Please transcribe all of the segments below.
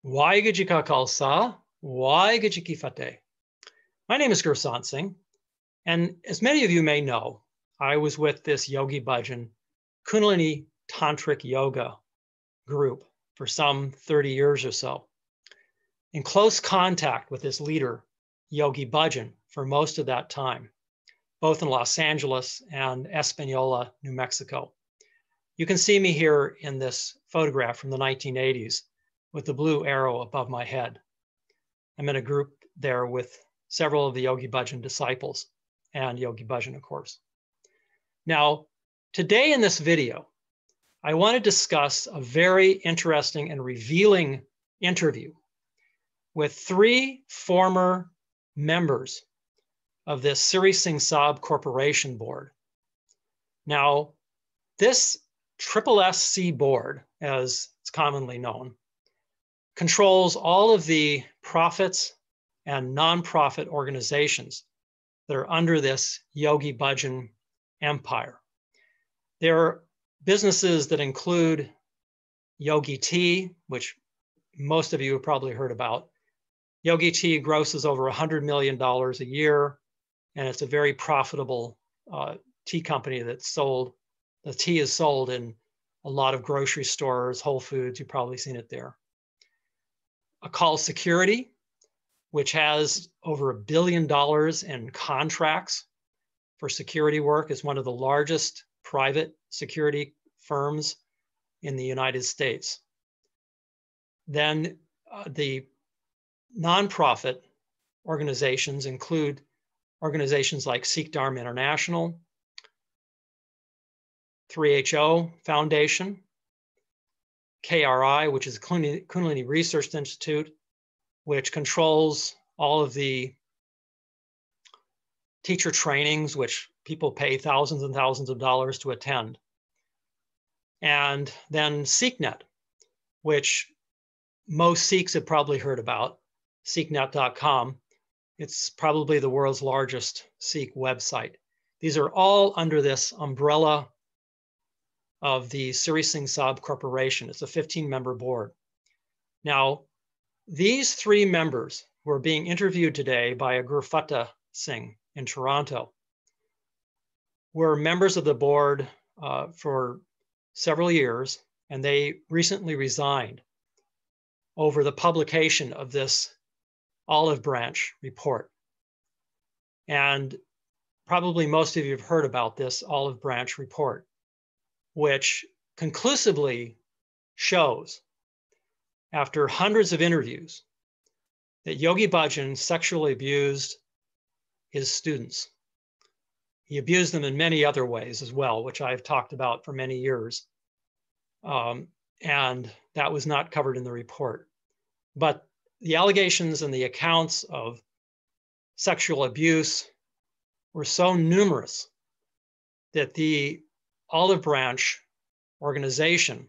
Waheguਰੂ ਜੀ ਕਾ ਖਾਲਸਾ, Waheguਰੂ ਜੀ ਕੀ ਫਤਿਹ. My name is Gurdwara Singh, and as many of you may know, I was with this Yogi Bhajan Kundalini Tantric Yoga group for some 30 years or so, in close contact with this leader, Yogi Bhajan, for most of that time, both in Los Angeles and Espanola, New Mexico. You can see me here in this photograph from the 1980s with the blue arrow above my head. I'm in a group there with several of the Yogi Bhajan disciples and Yogi Bhajan, of course. Now, today in this video, I want to discuss a very interesting and revealing interview with three former members of this Siri Singh Sahib Corporation board. Now, this SSSC board, as it's commonly known, controls all of the profits and nonprofit organizations that are under this Yogi Bhajan empire. There are businesses that include Yogi Tea, which most of you have probably heard about. Yogi Tea grosses over $100 million a year, and it's a very profitable tea company that's sold. The tea is sold in a lot of grocery stores, Whole Foods, you've probably seen it there. Call Security, which has over $1 billion in contracts for security work, is one of the largest private security firms in the United States. Then the nonprofit organizations include organizations like Sikh Dharma International, 3HO Foundation, KRI, which is Kundalini Research Institute, which controls all of the teacher trainings, which people pay thousands and thousands of dollars to attend. And then SikhNet, which most Sikhs have probably heard about, SikhNet.com. It's probably the world's largest Sikh website. These are all under this umbrella of the Siri Singh Sahib Corporation. It's a 15-member board. Now, these three members who are being interviewed today by a Gurdwara Singh in Toronto were members of the board for several years, and they recently resigned over the publication of this olive branch report. And probably most of you have heard about this olive branch report, which conclusively shows, after hundreds of interviews, that Yogi Bhajan sexually abused his students. He abused them in many other ways as well, which I've talked about for many years. And that was not covered in the report. But the allegations and the accounts of sexual abuse were so numerous that the Olive Branch organization,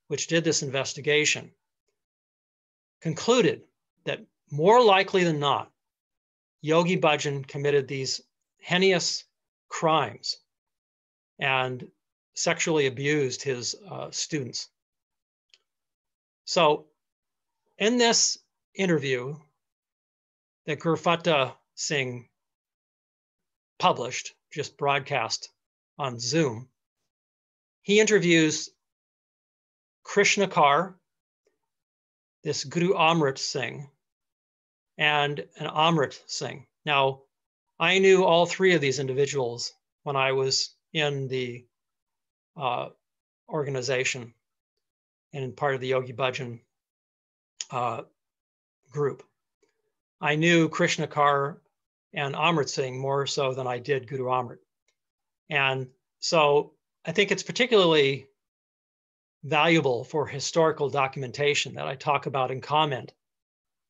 which did this investigation, concluded that more likely than not, Yogi Bhajan committed these heinous crimes and sexually abused his students. So in this interview that Gurdwara Singh published, just broadcast on Zoom, he interviews Krishna Kaur, this Guru Amrit Singh, and an Amrit Singh. Now, I knew all three of these individuals when I was in the organization and part of the Yogi Bhajan group. I knew Krishna Kaur and Amrit Singh more so than I did Guru Amrit. And so I think it's particularly valuable for historical documentation that I talk about and comment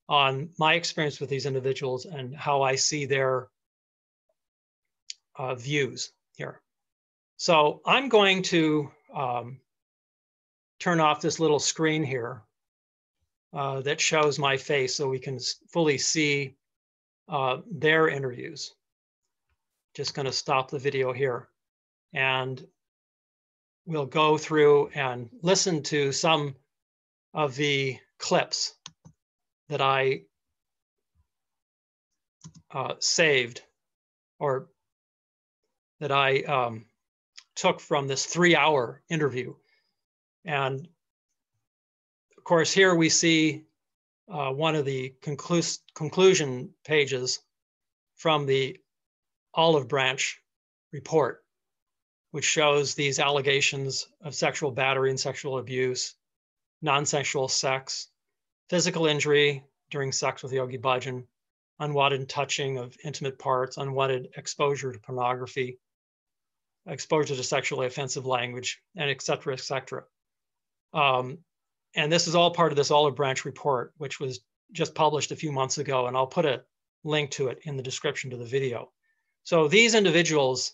on my experience with these individuals and how I see their views here. So I'm going to turn off this little screen here that shows my face so we can fully see their interviews. Just going to stop the video here, and we'll go through and listen to some of the clips that I saved, or that I took from this 3-hour interview. And of course, here we see one of the conclusion pages from the Olive Branch report, which shows these allegations of sexual battery and sexual abuse, non-sexual sex, physical injury during sex with Yogi Bhajan, unwanted touching of intimate parts, unwanted exposure to pornography, exposure to sexually offensive language, and et cetera, et cetera. And this is all part of this Olive Branch report, which was just published a few months ago, and I'll put a link to it in the description to the video. So these individuals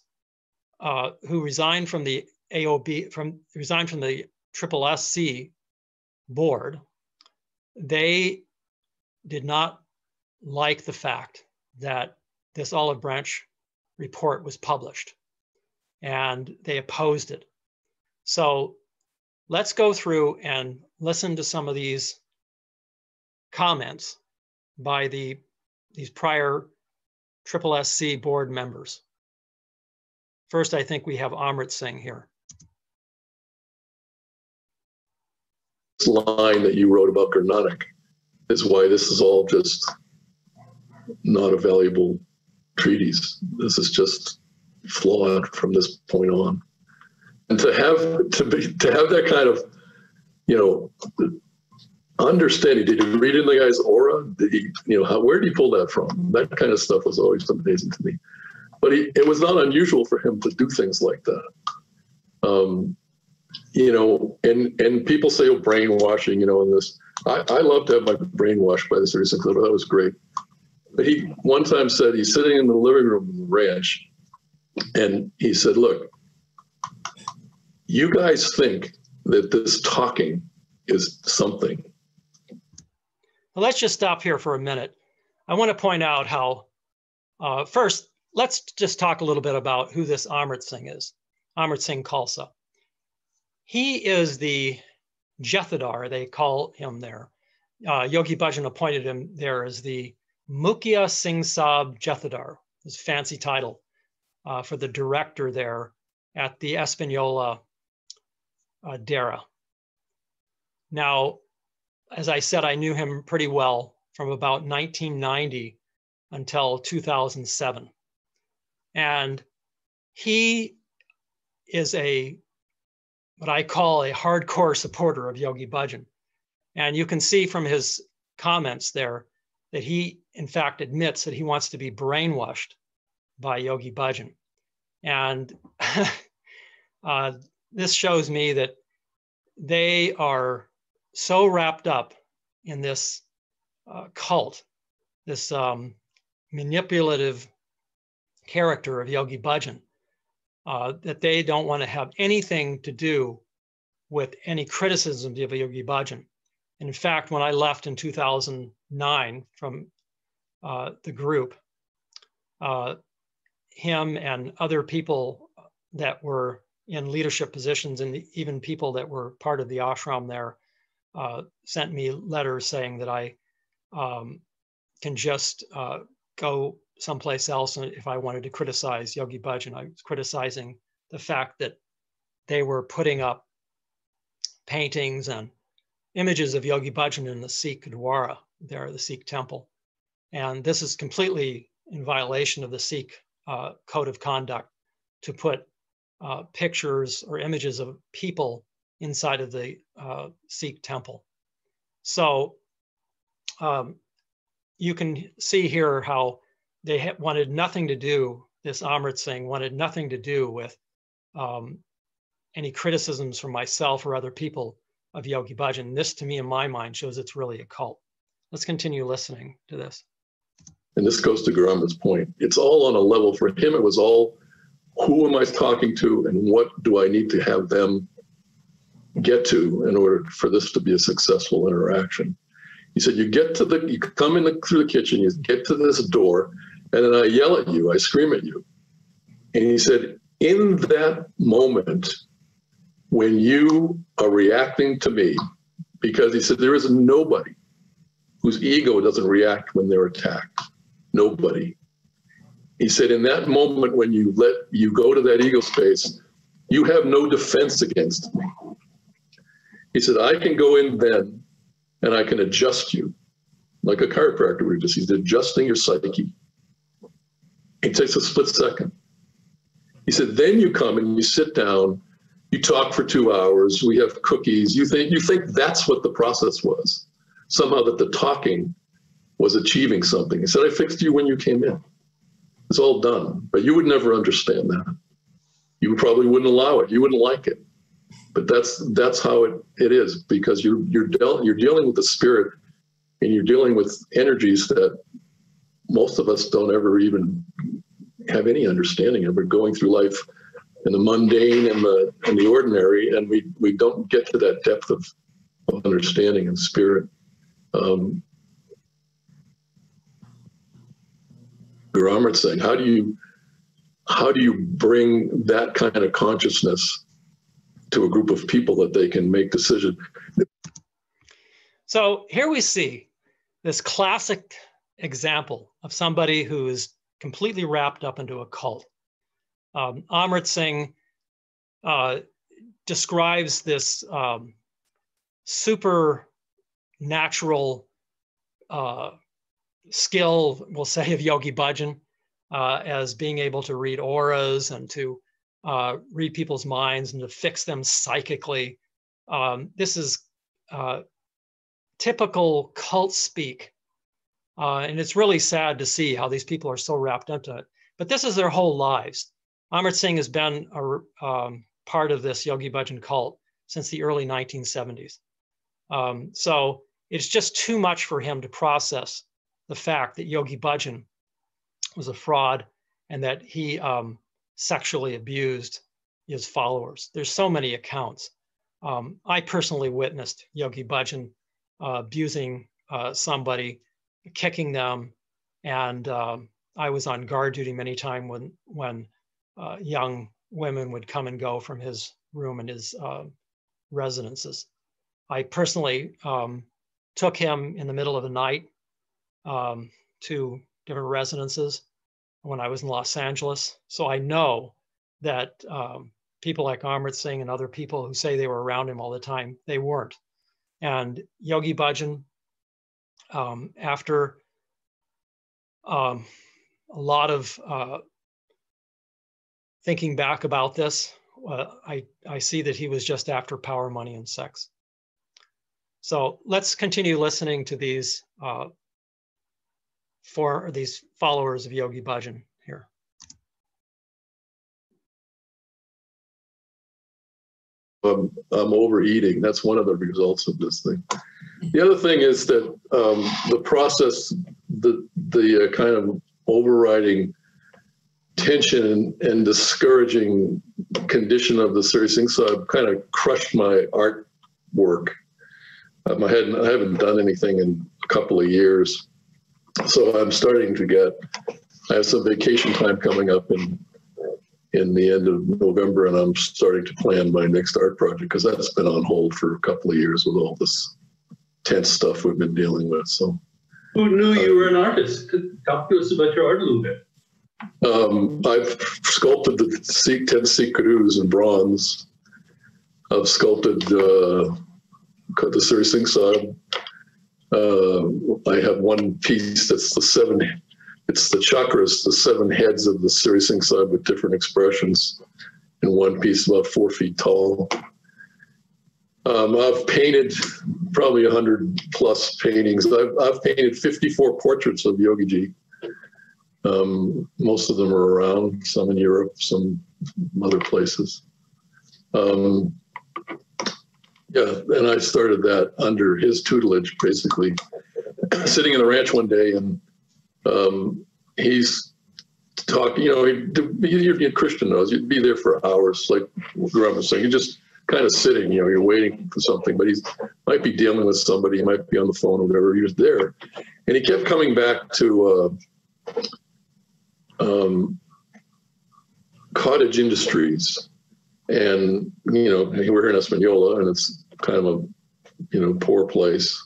who resigned from the resigned from the SSSC board, they did not like the fact that this Olive Branch report was published, and they opposed it. So let's go through and listen to some of these comments by these prior SSSC board members. First, I think we have Amrit Singh here. This line that you wrote about Guru Nanak is why this is all just not a valuable treatise. This is just flawed from this point on. And to have that kind of, understanding. Did you read in the guy's aura? Did he, where did he pull that from? That kind of stuff was always amazing to me. But it was not unusual for him to do things like that. And people say, oh, brainwashing, and this. I love to have my brain washed by this recent clip. That was great. But he one time said he's sitting in the living room of the ranch, and he said, look, you guys think that this talking is something. Well, let's just stop here for a minute. I want to point out how, first, let's just talk a little bit about who this Amrit Singh is, Amrit Singh Khalsa. He is the Jethedar, they call him there. Yogi Bhajan appointed him there as the Mukhya Singh Sahib Jethedar, his fancy title for the director there at the Espanola dera. Now, as I said, I knew him pretty well from about 1990 until 2007. And he is what I call a hardcore supporter of Yogi Bhajan. And you can see from his comments there that he, in fact, admits that he wants to be brainwashed by Yogi Bhajan. And this shows me that they are so wrapped up in this cult, this manipulative character of Yogi Bhajan, that they don't want to have anything to do with any criticism of Yogi Bhajan. And in fact, when I left in 2009 from the group, him and other people that were in leadership positions, and even people that were part of the ashram there, sent me letters saying that I can just go someplace else if I wanted to criticize Yogi Bhajan. I was criticizing the fact that they were putting up paintings and images of Yogi Bhajan in the Sikh Gurdwara there, the Sikh temple. And this is completely in violation of the Sikh code of conduct to put pictures or images of people inside of the Sikh temple. So you can see here how they wanted nothing to do, this Amrit Singh wanted nothing to do with any criticisms from myself or other people of Yogi Bhajan. This, to me, in my mind, shows it's really a cult. Let's continue listening to this. And this goes to Guru Amrit's point. It's all on a level. For him, it was all, who am I talking to and what do I need to have them get to in order for this to be a successful interaction? He said, you come in through the kitchen, you get to this door, and then I yell at you, I scream at you. And he said, in that moment, when you are reacting to me, because he said there is nobody whose ego doesn't react when they're attacked. Nobody. He said, in that moment when you go to that ego space, you have no defense against me. He said, I can go in then and I can adjust you like a chiropractor would just. He's adjusting your psyche. It takes a split second. He said, then you come and you sit down, you talk for 2 hours, we have cookies. You think that's what the process was. Somehow that the talking was achieving something. He said, I fixed you when you came in. It's all done, but you would never understand that. You probably wouldn't allow it. You wouldn't like it. But that's how it is, because you're dealing with the spirit, and you're dealing with energies that most of us don't ever even have any understanding of. We're going through life in the mundane and the ordinary, and we don't get to that depth of understanding and spirit. Guru Amrit saying, how do you bring that kind of consciousness to a group of people that they can make decisions? So here we see this classic example of somebody who is completely wrapped up into a cult. Amrit Singh describes this supernatural skill, we'll say, of Yogi Bhajan as being able to read auras and to read people's minds and to fix them psychically. This is typical cult speak. And it's really sad to see how these people are so wrapped into it. But this is their whole lives. Amrit Singh has been a part of this Yogi Bhajan cult since the early 1970s. So it's just too much for him to process the fact that Yogi Bhajan was a fraud and that he sexually abused his followers. There's so many accounts. I personally witnessed Yogi Bhajan abusing somebody, kicking them, and I was on guard duty many times when young women would come and go from his room and his residences. I personally took him in the middle of the night to different residences when I was in Los Angeles. So I know that people like Amrit Singh and other people who say they were around him all the time, they weren't. And Yogi Bhajan, after a lot of thinking back about this, I see that he was just after power, money, and sex. So let's continue listening to these these followers of Yogi Bhajan here. I'm overeating. That's one of the results of this thing. The other thing is that the process, the kind of overriding tension and discouraging condition of the Siri Singh Sahib kind of crushed my artwork. I haven't done anything in a couple of years. So I'm starting to I have some vacation time coming up in the end of November, and I'm starting to plan my next art project, because that's been on hold for a couple of years with all this tense stuff we've been dealing with. So, who knew you were an artist? Talk to us about your art a little bit. I've sculpted the 10 Sikh Gurus in bronze. I've sculpted the Siri Singh Sahib. I have one piece that's it's the chakras, the 7 heads of the Siri Singh Sahib with different expressions, in one piece about 4 feet tall. I've painted probably 100 plus paintings. I've painted 54 portraits of Yogi Ji. Most of them are around, some in Europe, some other places. Yeah, and I started that under his tutelage, basically. Sitting in the ranch one day, and he's talking, you're Christian knows, you'd be there for hours, like Guru was saying. You're just kind of sitting, you're waiting for something, but might be dealing with somebody, he might be on the phone or whatever. He was there. And he kept coming back to cottage industries. And, we're here in Espanola, and it's kind of a poor place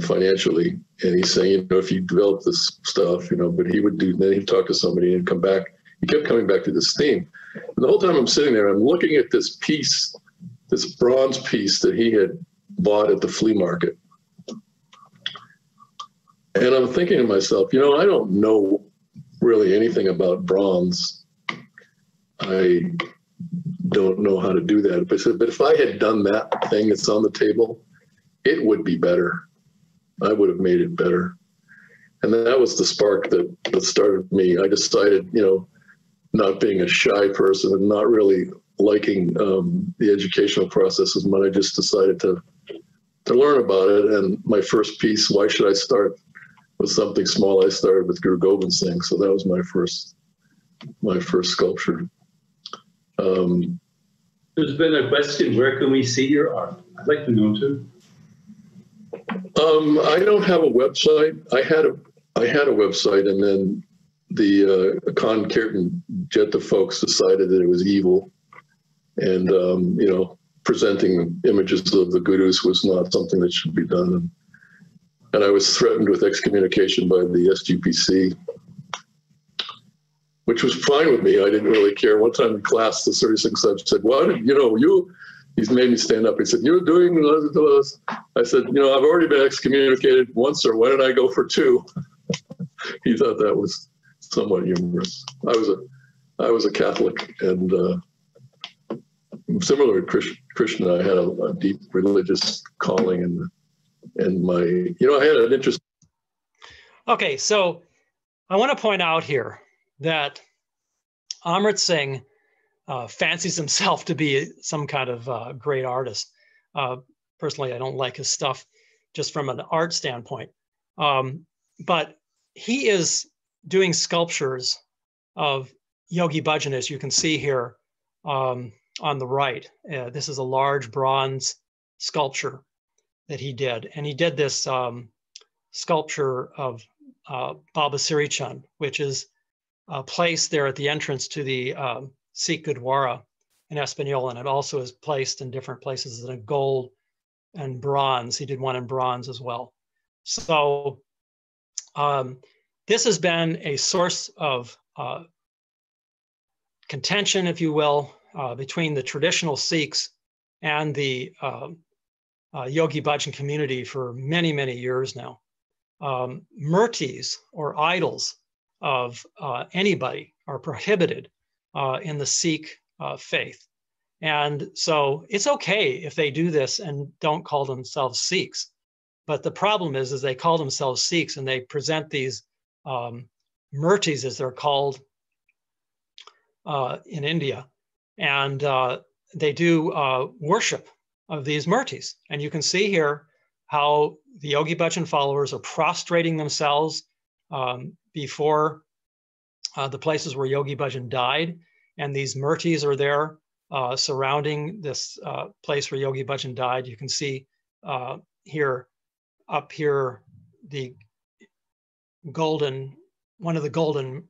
financially. And he's saying, if you develop this stuff, but he would then he'd talk to somebody and come back. He kept coming back to this theme. And the whole time I'm sitting there, I'm looking at this piece, this bronze piece that he had bought at the flea market. And I'm thinking to myself, I don't know really anything about bronze. I don't know how to do that. But if I had done that thing that's on the table, it would be better. I would have made it better. And that was the spark that started me. I decided, not being a shy person and not really liking the educational process as much, I just decided to learn about it. And my first piece, Why Should I Start with Something Small? I started with Guru Gobind Singh. So that was my first sculpture. There's been a question, where can we see your art? I'd like to know too. I don't have a website. I had a website, and then the Khan Kirtan Jetta folks decided that it was evil, and presenting images of the gurus was not something that should be done. And I was threatened with excommunication by the SGPC, which was fine with me. I didn't really care. One time in class, the Siri Singh Sahib said, he's made me stand up. He said, you're doing this. I said, I've already been excommunicated once, or why did I go for two? He thought that was somewhat humorous. I was a Catholic, and similar to Krishna, I had a deep religious calling, and my, I had an interest. Okay, so I want to point out here that Amrit Singh fancies himself to be some kind of great artist. Personally, I don't like his stuff just from an art standpoint. But he is doing sculptures of Yogi Bhajan, as you can see here on the right. This is a large bronze sculpture that he did. And he did this sculpture of Baba Siri Chand, which is placed there at the entrance to the Sikh Gurdwara in Espanola, and it also is placed in different places in gold and bronze. He did one in bronze as well. So this has been a source of contention, if you will, between the traditional Sikhs and the Yogi Bhajan community for many, many years now. Murtis, or idols of anybody, are prohibited in the Sikh faith. And so it's okay if they do this and don't call themselves Sikhs. But the problem is they call themselves Sikhs, and they present these murtis, as they're called in India. And they do worship of these murtis. And you can see here how the Yogi Bhajan followers are prostrating themselves before the places where Yogi Bhajan died. And these murtis are there surrounding this place where Yogi Bhajan died. You can see here, up here, the golden, one of the golden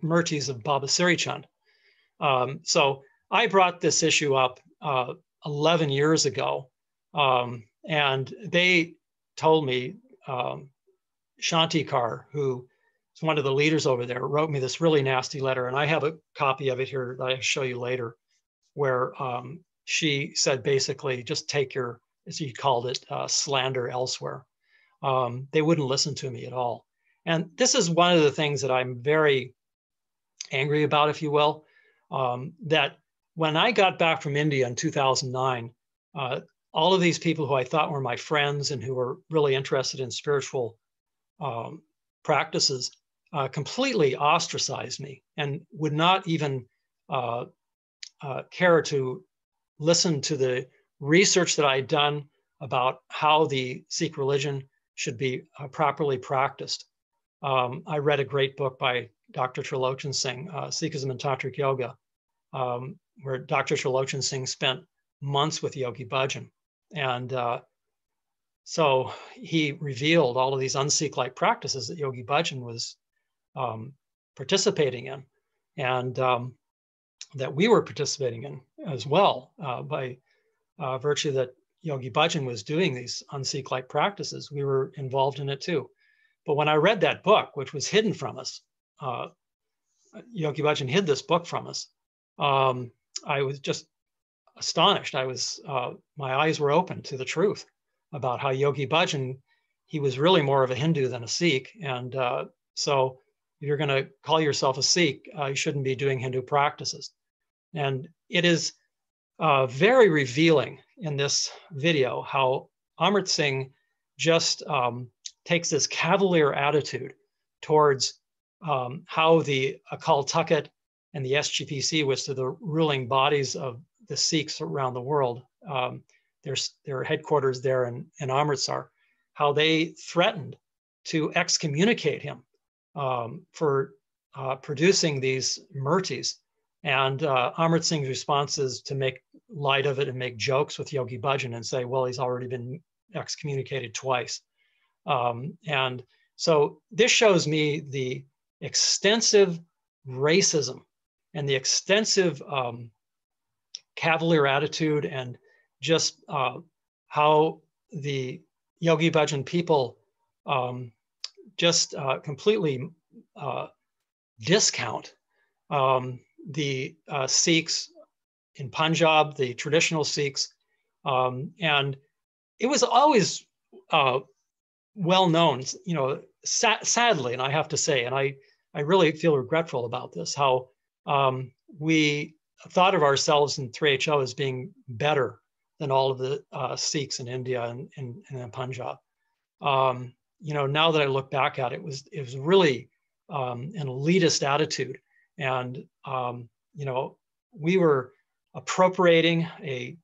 murtis of Baba Siri Chand. So I brought this issue up 11 years ago, and they told me, Shantikar, who is one of the leaders over there, wrote me this really nasty letter, and I have a copy of it here that I'll show you later, where she said basically, just take your, as he called it, slander elsewhere. They wouldn't listen to me at all. And this is one of the things that I'm very angry about, if you will, that when I got back from India in 2009, all of these people who I thought were my friends and who were really interested in spiritual practices completely ostracized me and would not even care to listen to the research that I had done about how the Sikh religion should be properly practiced. I read a great book by Dr. Trilochan Singh, Sikhism and Tantric Yoga, where Dr. Trilochan Singh spent months with Yogi Bhajan. And so he revealed all of these un-Sikh-like practices that Yogi Bhajan was participating in, and that we were participating in as well, by virtue that Yogi Bhajan was doing these un-Sikh-like practices, we were involved in it too. But when I read that book, which was hidden from us, Yogi Bhajan hid this book from us. I was just astonished. My eyes were open to the truth about how Yogi Bhajan, he was really more of a Hindu than a Sikh. And so if you're going to call yourself a Sikh, you shouldn't be doing Hindu practices. And it is very revealing in this video how Amrit Singh just takes this cavalier attitude towards how the Akal Takht and the SGPC, which are the ruling bodies of the Sikhs around the world, their headquarters there in Amritsar, how they threatened to excommunicate him for producing these murtis. And Amrit Singh's response is to make light of it and make jokes with Yogi Bhajan and say, well, he's already been excommunicated twice. And so this shows me the extensive racism and the extensive cavalier attitude, and just how the Yogi Bhajan people just completely discount the Sikhs in Punjab, the traditional Sikhs. And it was always well known, you know, sadly, and I have to say, and I really feel regretful about this, how we thought of ourselves in 3HO as being better than all of the Sikhs in India and in Punjab. You know, now that I look back at it, it was really an elitist attitude. And, you know, we were appropriating a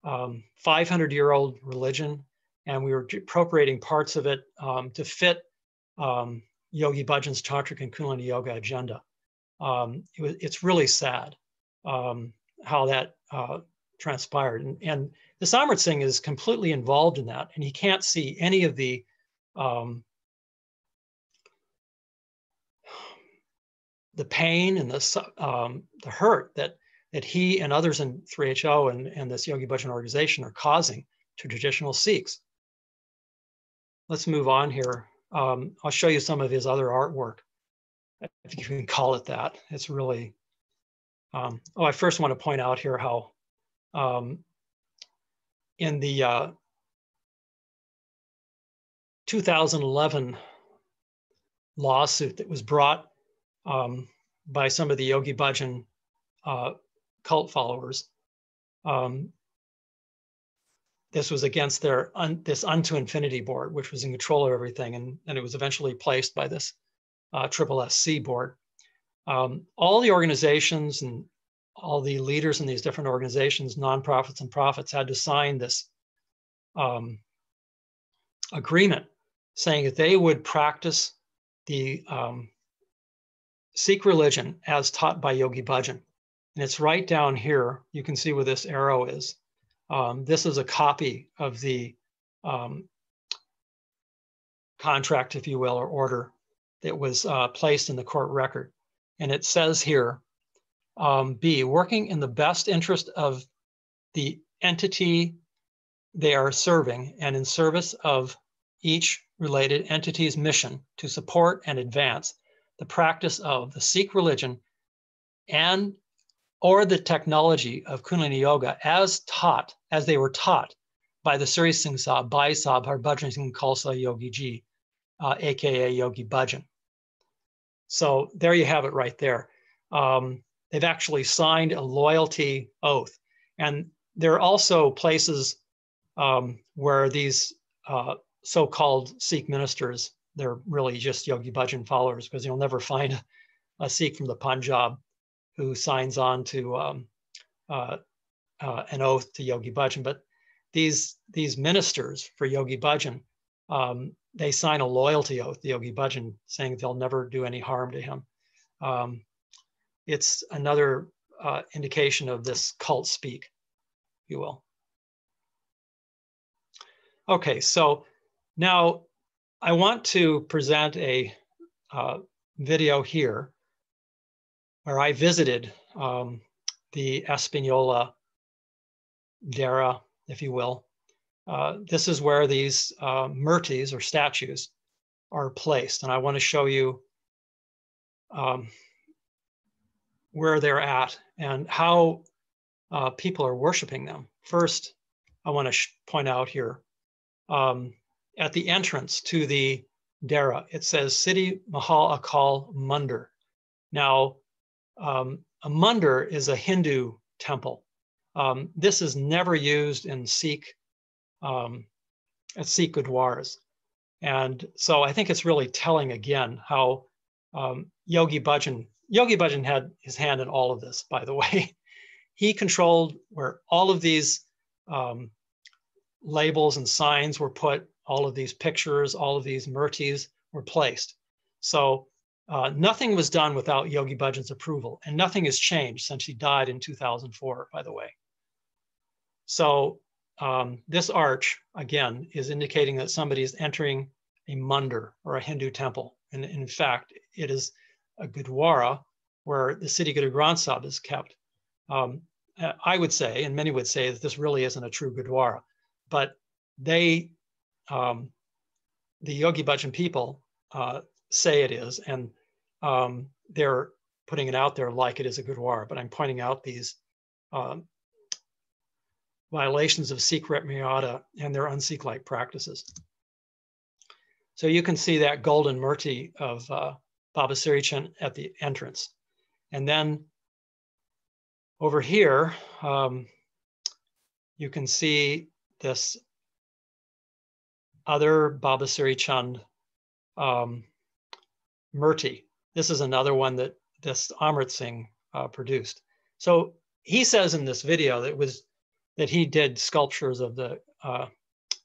500-year-old religion, and we were appropriating parts of it to fit Yogi Bhajan's Tantric and Kundalini Yoga agenda. It's really sad how that transpired. And this Amrit Singh is completely involved in that, and he can't see any of the pain and the hurt that he and others in 3HO and this Yogi Bhajan organization are causing to traditional Sikhs. Let's move on here. I'll show you some of his other artwork, if you can call it that. It's really, I first want to point out here how in the 2011 lawsuit that was brought by some of the Yogi Bhajan cult followers, this was against their this Unto Infinity board, which was in control of everything, and it was eventually placed by this SSSC board. All the organizations and all the leaders in these different organizations, nonprofits and profits, had to sign this agreement saying that they would practice the Sikh religion as taught by Yogi Bhajan. And it's right down here. You can see where this arrow is. This is a copy of the contract, if you will, or order that was placed in the court record. And it says here, B, working in the best interest of the entity they are serving and in service of each related entity's mission to support and advance the practice of the Sikh religion and or the technology of Kundalini Yoga as they were taught by the Siri Singh Sahib, Bhai Sahib, Harbhajan Singh Khalsa Yogi Ji, aka Yogi Bhajan. So there you have it right there. They've actually signed a loyalty oath. And there are also places where these so-called Sikh ministers, they're really just Yogi Bhajan followers, because you'll never find a Sikh from the Punjab who signs on to an oath to Yogi Bhajan. But these ministers for Yogi Bhajan, they sign a loyalty oath to Yogi Bhajan, saying they'll never do any harm to him. It's another indication of this cult speak, if you will. Okay, so now I want to present a video here where I visited the Espanola dera, if you will, this is where these murtis or statues are placed. And I want to show you where they're at and how people are worshiping them. First, I want to point out here at the entrance to the dera, it says Siddhi Mahal Akal Mandir. Now, a mandir is a Hindu temple. This is never used in Sikh, at Sikh Gurdwaras. And so I think it's really telling again how Yogi Bhajan had his hand in all of this, by the way. He controlled where all of these labels and signs were put, all of these pictures, all of these murtis were placed. So nothing was done without Yogi Bhajan's approval, and nothing has changed since he died in 2004, by the way. So this arch, again, is indicating that somebody is entering a mandir or a Hindu temple. And in fact, it is a Gurdwara where the Siri Guru Granth Sahib is kept. I would say, and many would say, that this really isn't a true Gurdwara, but they, the Yogi Bhajan people say it is, and they're putting it out there like it is a Gurdwara, but I'm pointing out these violations of Sikh Maryada and their un-Sikh-like practices. So you can see that golden murti of Baba Siri Chand at the entrance. And then over here, you can see this other Baba Siri Chand murti. This is another one that this Amrit Singh produced. So he says in this video that he did sculptures of the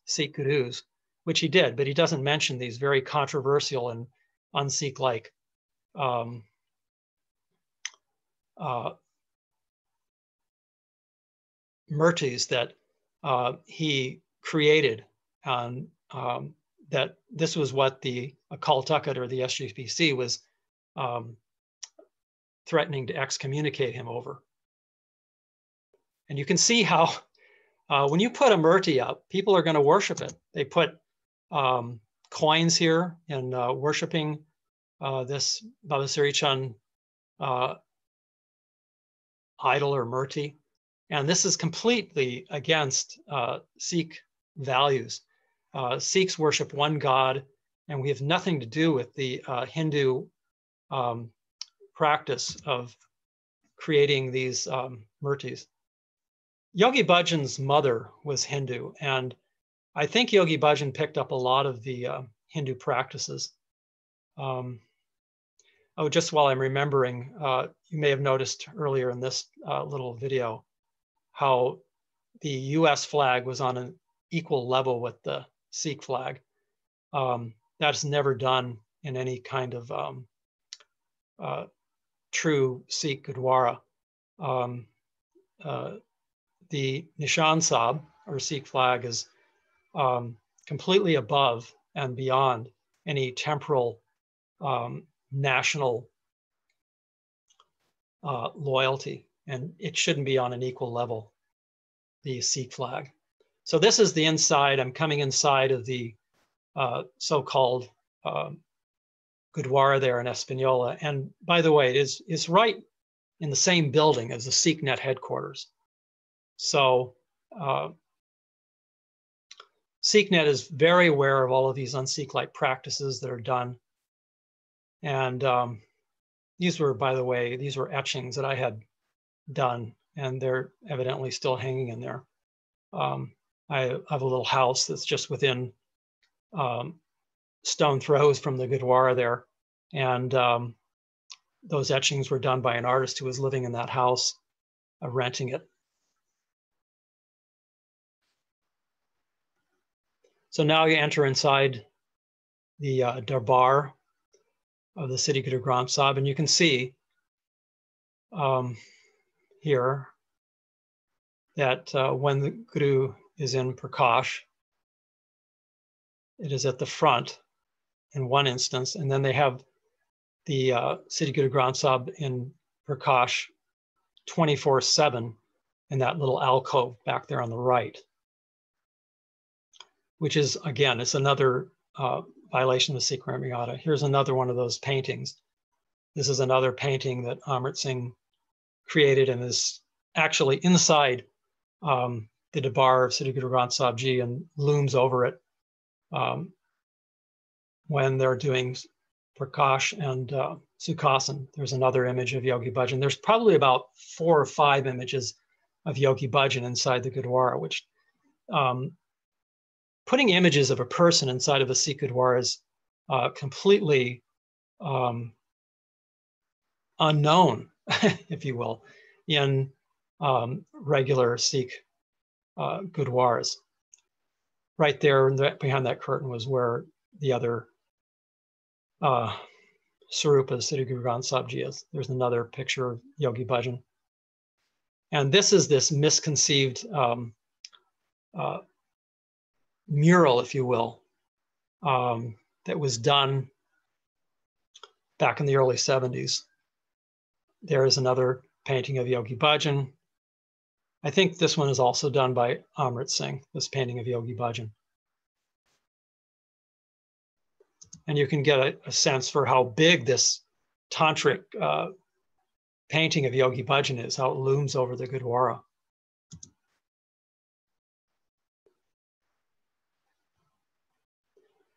Sikh gurus, which he did, but he doesn't mention these very controversial and un-Sikh-like murtis that he created, and that this was what the Akal Takht or the SGPC was threatening to excommunicate him over. And you can see how when you put a murti up, people are going to worship it. They put coins here in worshiping this Baba Siri Chand idol or murti. And this is completely against Sikh values. Sikhs worship one God, and we have nothing to do with the Hindu practice of creating these murtis. Yogi Bhajan's mother was Hindu, and I think Yogi Bhajan picked up a lot of the Hindu practices. Oh, just while I'm remembering, you may have noticed earlier in this little video how the US flag was on an equal level with the Sikh flag. That's never done in any kind of true Sikh Gurdwara. The Nishan Sahib, or Sikh flag, is completely above and beyond any temporal national loyalty, and it shouldn't be on an equal level, the Sikh flag. So this is the inside. I'm coming inside of the so-called Gurdwara there in Espanola. And by the way, it's right in the same building as the SikhNet headquarters. So SikhNet is very aware of all of these un-Sikh-like practices that are done. And these were, by the way, these were etchings that I had done, and they're evidently still hanging in there. I have a little house that's just within stone throws from the Gurdwara there. And those etchings were done by an artist who was living in that house, renting it. So now you enter inside the darbar of the Siri Guru Granth Sahib, and you can see here that when the Guru is in Prakash, it is at the front in one instance, and then they have the Siri Guru Granth Sahib in Prakash 24/7 in that little alcove back there on the right. which is, again, it's another violation of the Sikh Ramyata. Here's another one of those paintings. This is another painting that Amrit Singh created and is actually inside the darbar of Siri Guru Granth Sahib Ji and looms over it when they're doing Prakash and Sukhasan. There's another image of Yogi Bhajan. There's probably about 4 or 5 images of Yogi Bhajan inside the Gurdwara, which putting images of a person inside of a Sikh Gurdwara is completely unknown, if you will, in regular Sikh Gurdwaras. Right there behind that curtain was where the other Sarupa Siri Guru Granth Sahib Ji is. There's another picture of Yogi Bhajan. And this is this misconceived mural, if you will, that was done back in the early 70s. There is another painting of Yogi Bhajan. I think this one is also done by Amrit Singh, this painting of Yogi Bhajan. And you can get a sense for how big this tantric painting of Yogi Bhajan is, how it looms over the Gurdwara.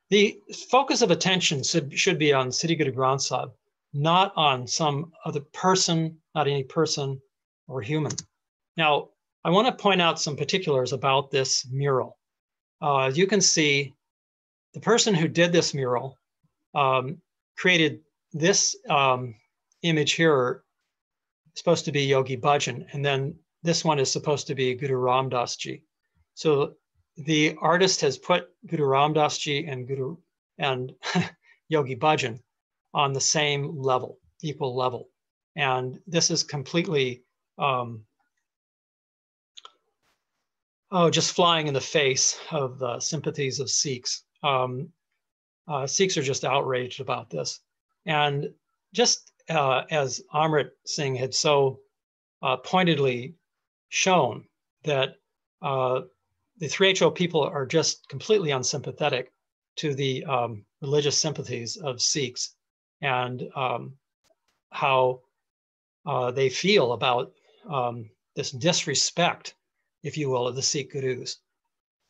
The focus of attention should be on Siri Guru Granth Sahib, not on some other person, not any person or human. Now, I want to point out some particulars about this mural. As you can see, the person who did this mural created this image here, supposed to be Yogi Bhajan, and then this one is supposed to be Guru Ram Das Ji. So the artist has put Guru Ram Das Ji and Yogi Bhajan on the same level, equal level. And this is completely, just flying in the face of the sympathies of Sikhs. Sikhs are just outraged about this. And just as Amrit Singh had so pointedly shown that the 3HO people are just completely unsympathetic to the religious sympathies of Sikhs and how they feel about this disrespect, if you will, of the Sikh gurus.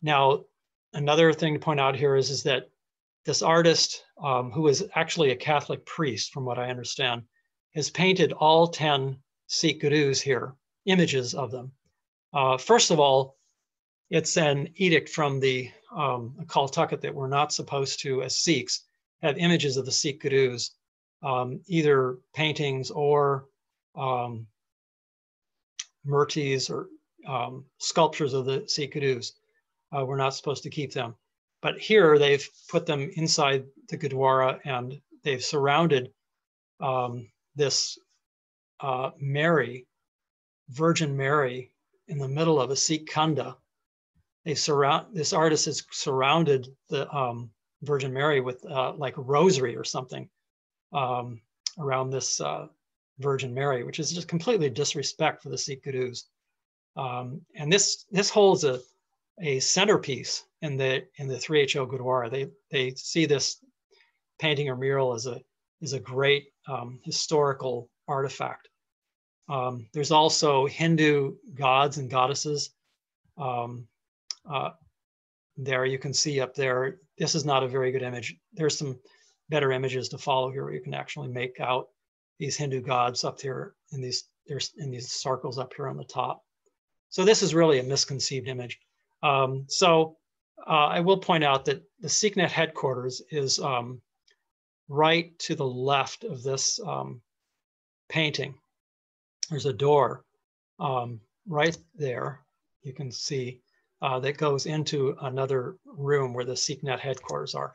Now, another thing to point out here is that this artist, who is actually a Catholic priest, from what I understand, has painted all 10 Sikh gurus here, images of them. First of all, it's an edict from the Kaltakat that we're not supposed to, as Sikhs, have images of the Sikh gurus, either paintings or murtis or sculptures of the Sikh gurus. We're not supposed to keep them. But here they've put them inside the Gurdwara and they've surrounded this Mary, Virgin Mary, in the middle of a Sikh khanda. This artist has surrounded the Virgin Mary with like a rosary or something around this Virgin Mary, which is just completely disrespect for the Sikh gurus. And this holds a centerpiece in the 3HO Gurdwara. They see this painting or mural as a great historical artifact. There's also Hindu gods and goddesses. There you can see up there, this is not a very good image. There's some better images to follow here where you can actually make out these Hindu gods up here in these circles up here on the top. So this is really a misconceived image. I will point out that the SikhNet headquarters is right to the left of this painting. There's a door right there, you can see, that goes into another room where the SikhNet headquarters are.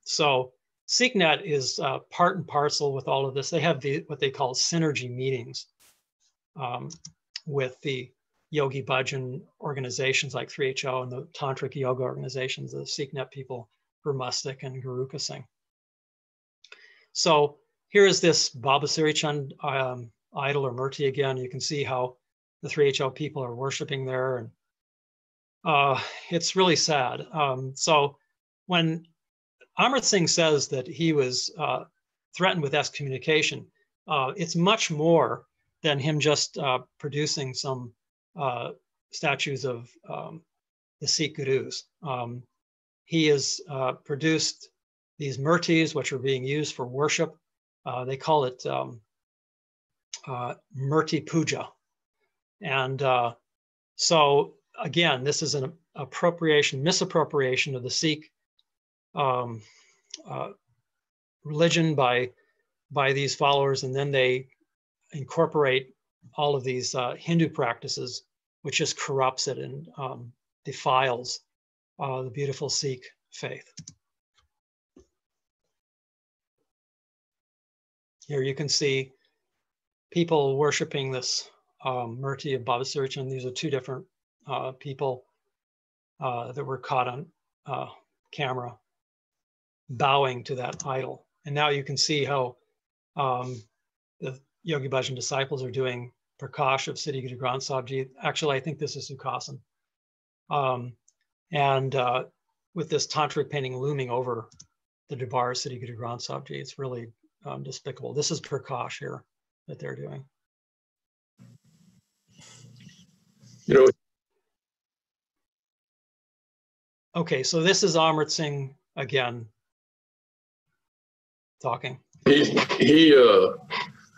So SikhNet is part and parcel with all of this. They have what they call synergy meetings with the Yogi Bhajan organizations like 3HO and the Tantric Yoga organizations, the SikhNet people, Gurmustic and Guruka Singh. So here is this Baba Siri Chand idol or murti again. You can see how the 3HO people are worshiping there. And it's really sad. So when Amrit Singh says that he was threatened with excommunication, it's much more than him just producing some statues of the Sikh gurus. He has produced these murtis, which are being used for worship. They call it murti puja. And so again, this is an misappropriation of the Sikh religion by these followers, and then they incorporate all of these Hindu practices, which just corrupts it and defiles the beautiful Sikh faith. Here you can see people worshiping this Murti of Babasirchan. These are two different people that were caught on camera bowing to that idol. And now you can see how the Yogi Bhajan disciples are doing Prakash of Siri Guru Granth Sahib. Actually, I think this is Sukhasan. And with this tantric painting looming over the darbar Siri Guru Granth Sahib, it's really despicable. This is Prakash here that they're doing. You know. Okay, so this is Amrit Singh again talking. He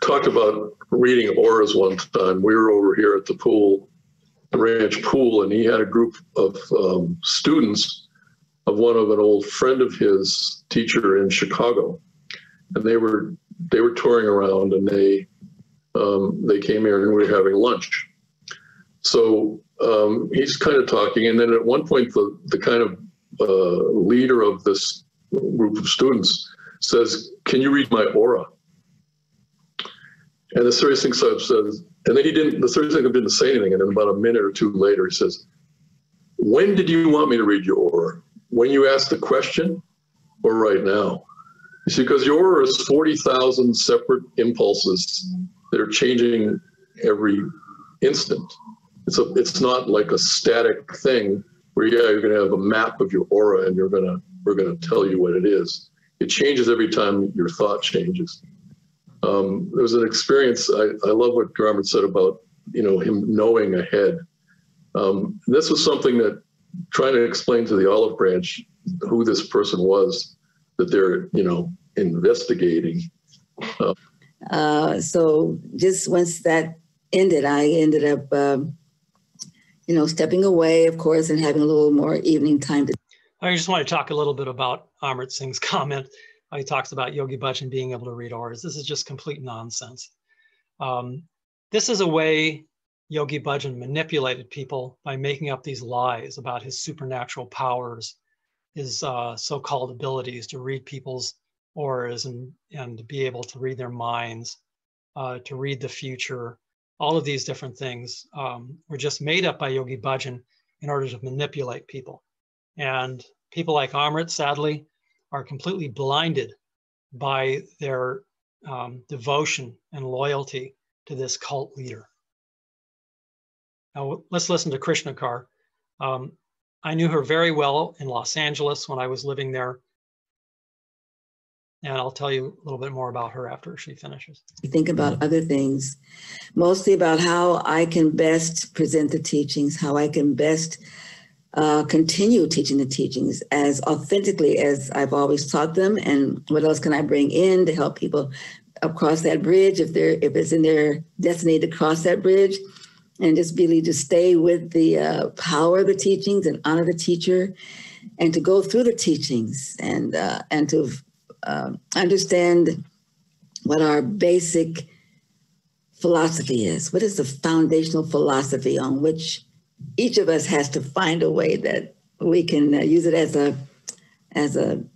talked about reading auras one time. We were over here at the pool, the ranch pool, and he had a group of students of one of an old friend of his, teacher in Chicago, and they were touring around, and they came here and we were having lunch. So he's kind of talking, and then at one point the kind of leader of this group of students says, "Can you read my aura?" And the Siri Singh Sahib says, and then the Siri Singh didn't say anything, and then about a minute or two later he says, "When did you want me to read your aura? When you asked the question, or right now?" You see, because your aura is 40,000 separate impulses that are changing every instant. It's not like a static thing where, yeah, you're going to have a map of your aura and we're going to tell you what it is. It changes every time your thought changes. There was an experience. I love what Garment said about, him knowing ahead. This was something that, trying to explain to the olive branch who this person was that they're, investigating. So just once that ended, I ended up, stepping away, of course, and having a little more evening time. I just want to talk a little bit about Amrit Singh's comment. He talks about Yogi Bhajan being able to read auras. This is just complete nonsense. This is a way Yogi Bhajan manipulated people by making up these lies about his supernatural powers, his so-called abilities to read people's auras and to be able to read their minds, to read the future. All of these different things were just made up by Yogi Bhajan in order to manipulate people. And people like Amrit, sadly, are completely blinded by their devotion and loyalty to this cult leader. Now, let's listen to Krishna Kaur. I knew her very well in Los Angeles when I was living there. And I'll tell you a little bit more about her after she finishes. Think about other things, mostly about how I can best present the teachings, how I can best continue teaching the teachings as authentically as I've always taught them, and what else can I bring in to help people across that bridge if it's in their destiny to cross that bridge, and just really to stay with the power of the teachings and honor the teacher, and to go through the teachings and to understand what our basic philosophy is. What is the foundational philosophy on which each of us has to find a way that we can use it as a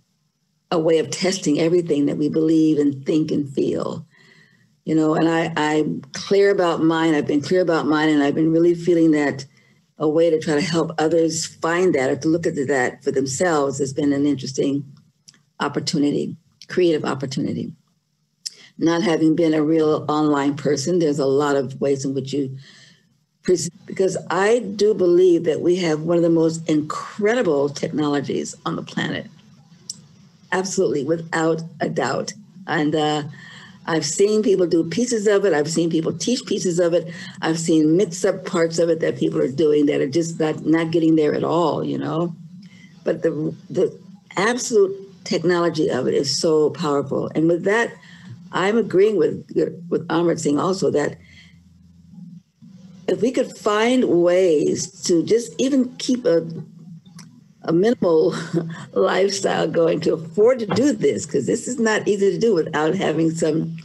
way of testing everything that we believe and think and feel. And I'm clear about mine. I've been clear about mine, and I've been really feeling that a way to try to help others find that or to look at that for themselves has been an interesting opportunity, creative opportunity. Not having been a real online person, there's a lot of ways in which you because I do believe that we have one of the most incredible technologies on the planet. Absolutely, without a doubt. And I've seen people do pieces of it. I've seen people teach pieces of it. I've seen mix up parts of it that people are doing that are just not getting there at all, you know. But the absolute technology of it is so powerful. And with that, I'm agreeing with Amrit Singh also that if we could find ways to just even keep a minimal lifestyle going to afford to do this, because this is not easy to do without having some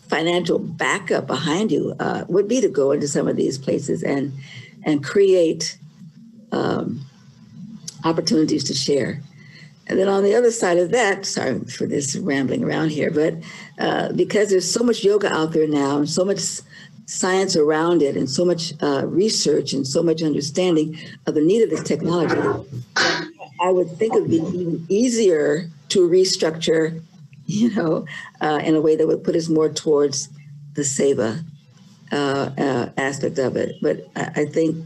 financial backup behind you, would be to go into some of these places and create opportunities to share. And then on the other side of that, sorry for this rambling around here, but because there's so much yoga out there now and so much science around it and so much research and so much understanding of the need of this technology, I would think it would be even easier to restructure, you know, in a way that would put us more towards the seva aspect of it. But I think,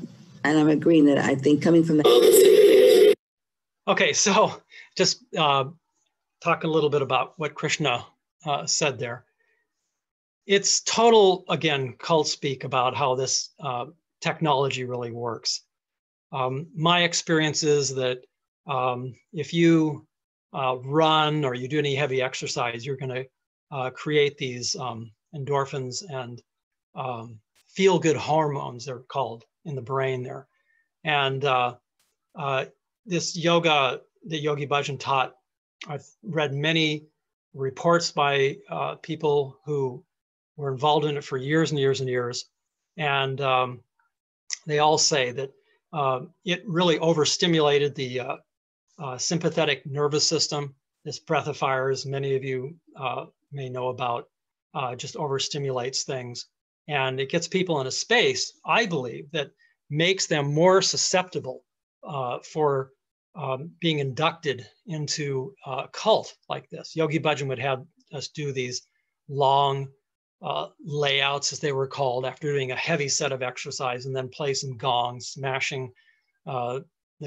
and I'm agreeing that I think coming from that. Okay, so just talking a little bit about what Krishna said there. It's total, again, cult speak about how this technology really works. My experience is that if you run or you do any heavy exercise, you're going to create these endorphins and feel-good hormones, they're called, in the brain there. And this yoga that Yogi Bhajan taught, I've read many reports by people who were involved in it for years and years and years. And they all say that it really overstimulated the sympathetic nervous system. This breath of fire, as many of you may know about, just overstimulates things. And it gets people in a space, I believe, that makes them more susceptible for being inducted into a cult like this. Yogi Bhajan would have us do these long layouts, as they were called, after doing a heavy set of exercise, and then play some gongs, smashing the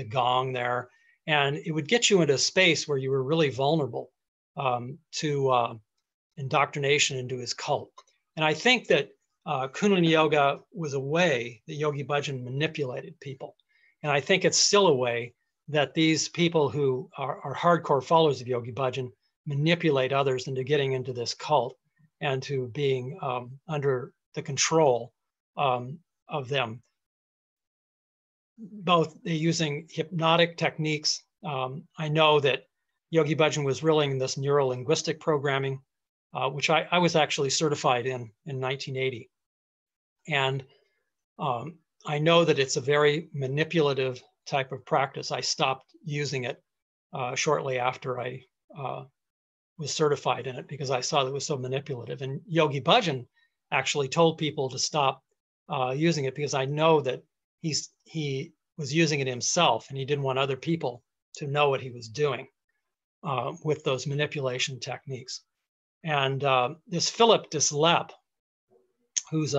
gong there. And it would get you into a space where you were really vulnerable to indoctrination into his cult. And I think that Kundalini Yoga was a way that Yogi Bhajan manipulated people. And I think it's still a way that these people who are hardcore followers of Yogi Bhajan manipulate others into getting into this cult and to being under the control of them. Both using hypnotic techniques. I know that Yogi Bhajan was really in this neuro-linguistic programming, which I was actually certified in 1980. And I know that it's a very manipulative type of practice. I stopped using it shortly after I was certified in it because I saw that it was so manipulative. And Yogi Bhajan actually told people to stop using it because I know that he was using it himself and he didn't want other people to know what he was doing with those manipulation techniques. And this Philip Dislep, who's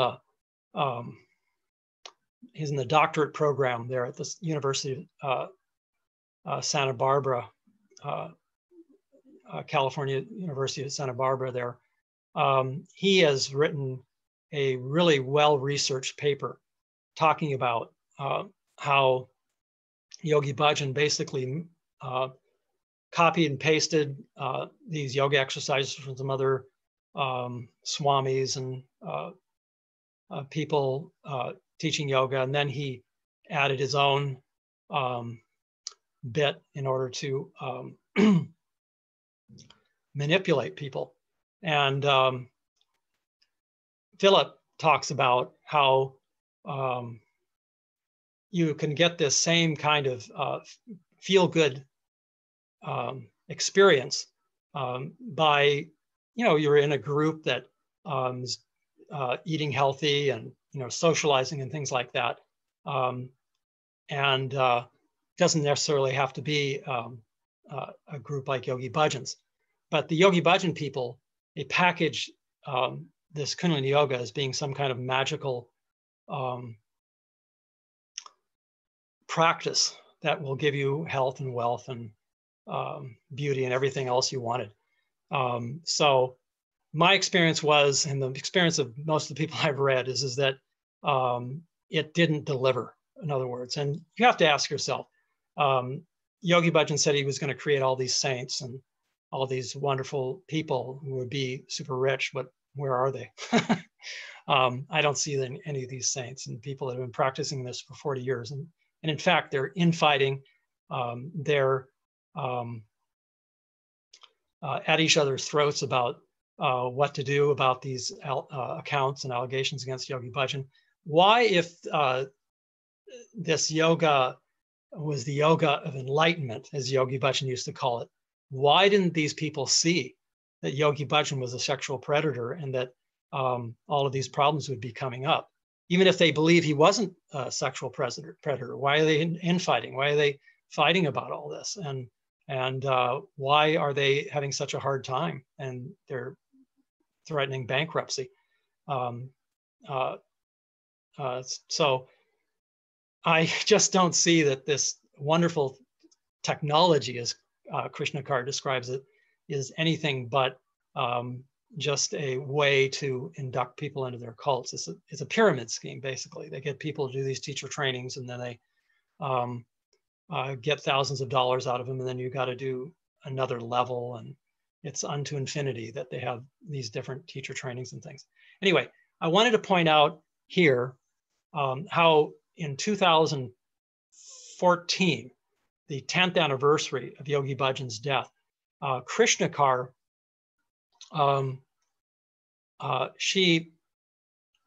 he's in the doctorate program there at the University of Santa Barbara, California University of Santa Barbara there. He has written a really well-researched paper talking about how Yogi Bhajan basically copied and pasted these yoga exercises from some other swamis and people teaching yoga, and then he added his own bit in order to manipulate people. And Philip talks about how you can get this same kind of feel-good experience by, you're in a group that is eating healthy and, socializing and things like that. And doesn't necessarily have to be a group like Yogi Bhajan's. But the Yogi Bhajan people, they package this Kundalini Yoga as being some kind of magical practice that will give you health and wealth and beauty and everything else you wanted. So my experience was, and the experience of most of the people I've read is that it didn't deliver, in other words. And you have to ask yourself, Yogi Bhajan said he was going to create all these saints and all these wonderful people who would be super rich, but where are they? I don't see any of these saints and people that have been practicing this for 40 years. And in fact, they're infighting. They're at each other's throats about what to do about these accounts and allegations against Yogi Bhajan. Why, if this yoga was the yoga of enlightenment, as Yogi Bhajan used to call it, why didn't these people see that Yogi Bhajan was a sexual predator and that all of these problems would be coming up? Even if they believe he wasn't a sexual predator, why are they infighting? Why are they fighting about all this? And why are they having such a hard time? And they're threatening bankruptcy. So I just don't see that this wonderful technology, as Krishna Kaur describes it, is anything but just a way to induct people into their cults. It's a pyramid scheme, basically. They get people to do these teacher trainings, and then they get thousands of dollars out of them, and then you got to do another level, and it's unto infinity that they have these different teacher trainings and things. Anyway, I wanted to point out here how in 2014, the 10th anniversary of Yogi Bhajan's death, Krishna Kaur, she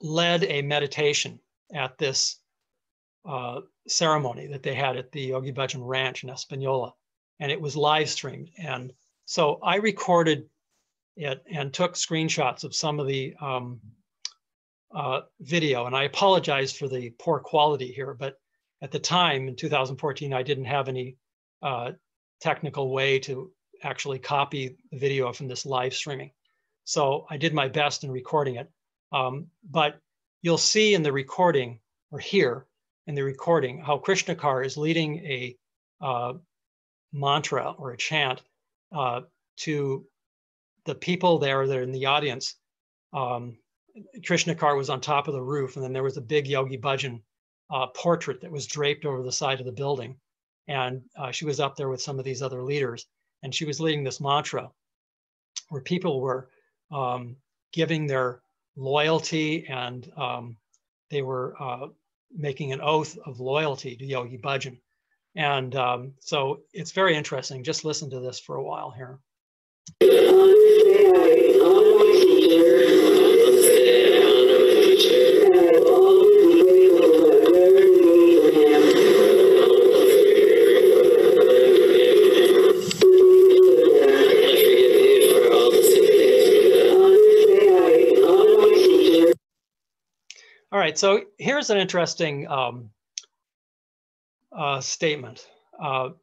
led a meditation at this ceremony that they had at the Yogi Bhajan Ranch in Espanola, and it was live streamed. And so I recorded it and took screenshots of some of the video, and I apologize for the poor quality here, but at the time in 2014, I didn't have any technical way to actually copy the video from this live streaming. So I did my best in recording it. But you'll see in the recording, or hear in the recording, how Krishna Kaur is leading a mantra or a chant to the people there that are in the audience. Krishna Kaur was on top of the roof, and then there was a big Yogi Bhajan portrait that was draped over the side of the building. And she was up there with some of these other leaders, and she was leading this mantra where people were giving their loyalty, and they were making an oath of loyalty to Yogi Bhajan. And so it's very interesting. Just listen to this for a while here. All right, so here's an interesting statement.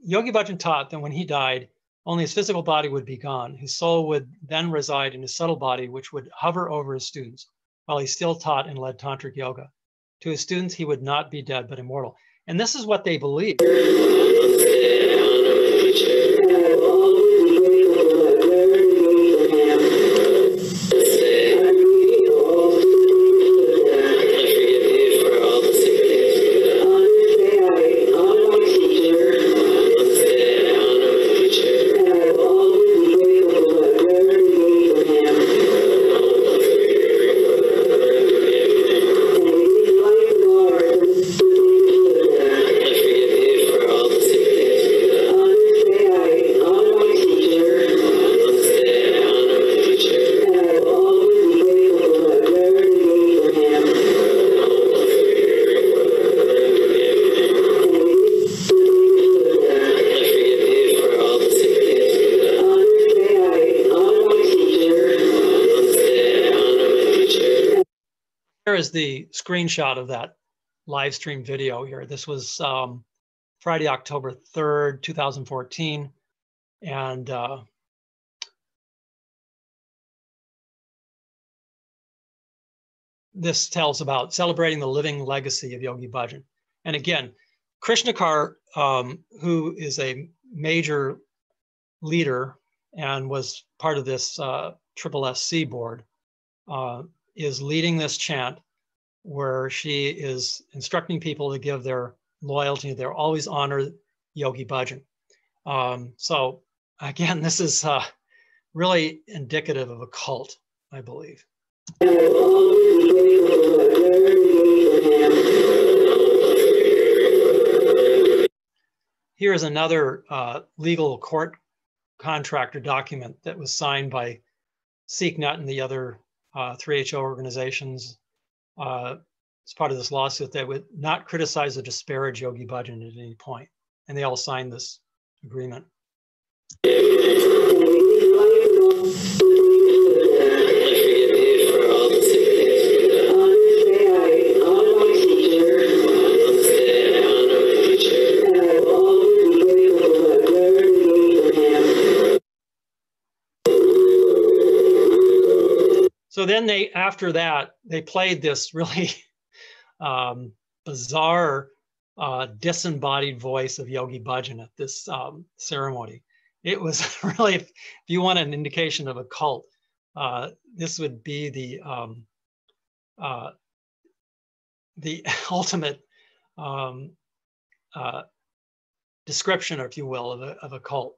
Yogi Bhajan taught that when he died, only his physical body would be gone. His soul would then reside in his subtle body, which would hover over his students while he still taught and led tantric yoga. To his students, he would not be dead, but immortal. And this is what they believe. Here is the screenshot of that live stream video here. This was Friday, October 3rd, 2014. And this tells about celebrating the living legacy of Yogi Bhajan. And again, Krishna Kaur, who is a major leader and was part of this SSSC board, is leading this chant where she is instructing people to give their loyalty. They'll always honor Yogi Bhajan. So again, this is really indicative of a cult, I believe. Here is another legal court contract or document that was signed by SikhNet and the other 3HO organizations as part of this lawsuit that would not criticize or disparage Yogi Bhajan at any point. And they all signed this agreement. So then after that, they played this really bizarre, disembodied voice of Yogi Bhajan at this ceremony. It was really, if you want an indication of a cult, this would be the ultimate description, if you will, of a cult.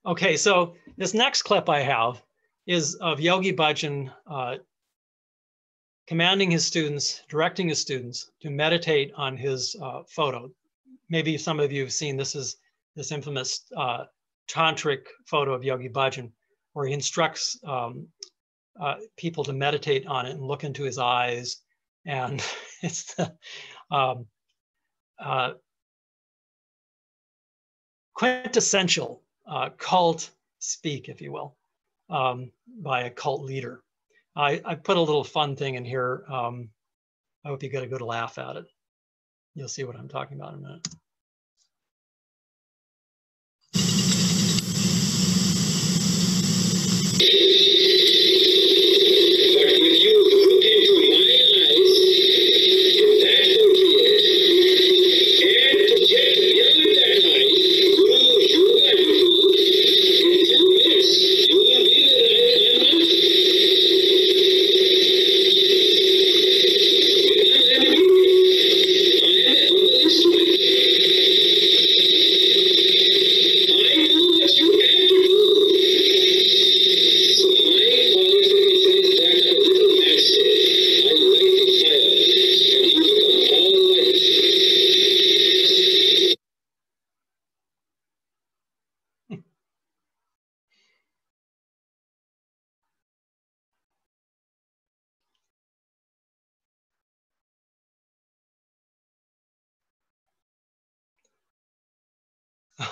Okay, so this next clip I have is of Yogi Bhajan commanding his students, directing his students to meditate on his photo. Maybe some of you have seen this infamous tantric photo of Yogi Bhajan, where he instructs people to meditate on it and look into his eyes. And it's the quintessential cult speak, if you will, by a cult leader. I put a little fun thing in here. I hope you get a good laugh at it. You'll see what I'm talking about in a minute.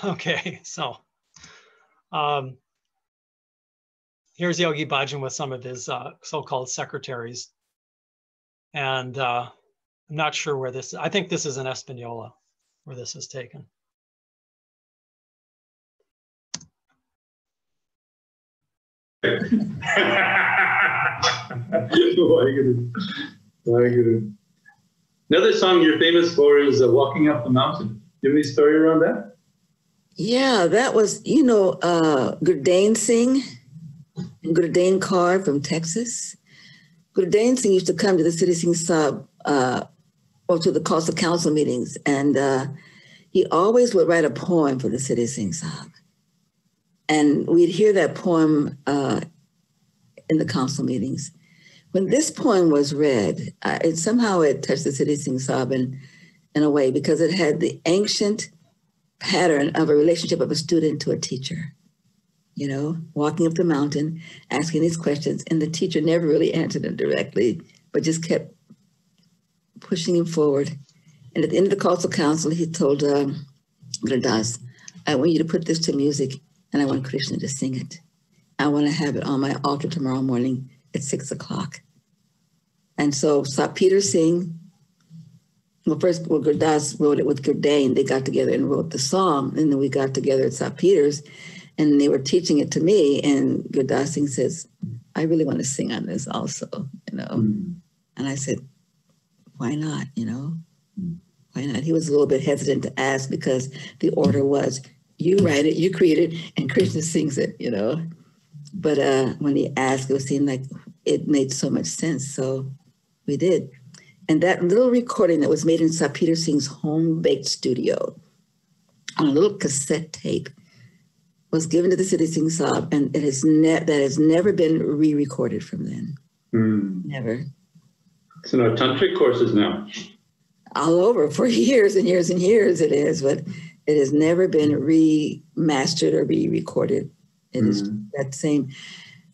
Okay, so here's Yogi Bhajan with some of his so-called secretaries. And I'm not sure where this is. I think this is in Espanola where this is taken. Another song you're famous for is Walking Up the Mountain. Do you have any story around that? Yeah, that was, Gurdwara Singh and Gurdwara Kaur from Texas. Gurdwara Singh used to come to the Siri Singh Sahib or to the Coastal Council meetings, and he always would write a poem for the Siri Singh Sahib. And we'd hear that poem in the council meetings. When this poem was read, it touched the Siri Singh Sahib in a way, because it had the ancient pattern of a relationship of a student to a teacher. walking up the mountain, asking these questions. And the teacher never really answered them directly, but just kept pushing him forward. And at the end of the cultural council, he told Gurdas, I want you to put this to music, and I want Krishna to sing it. I want to have it on my altar tomorrow morning at 6 o'clock. And so Peter sing. Gurdas wrote it with Gurdane. They got together and wrote the song. And then we got together at St. Peter's, and they were teaching it to me. And Gurdas Singh says, I really want to sing on this also, And I said, why not, Why not? He was a little bit hesitant to ask because the order was, you write it, you create it, and Krishna sings it, But when he asked, it seemed like it made so much sense. So we did. And that little recording that was made in St. Peter Singh's home-baked studio on a little cassette tape was given to the Siddhi Singh Sahib, and that has never been re-recorded from then. Never. It's in our tantric courses now. All over for years and years and years it is, but it has never been remastered or re-recorded. It is that same.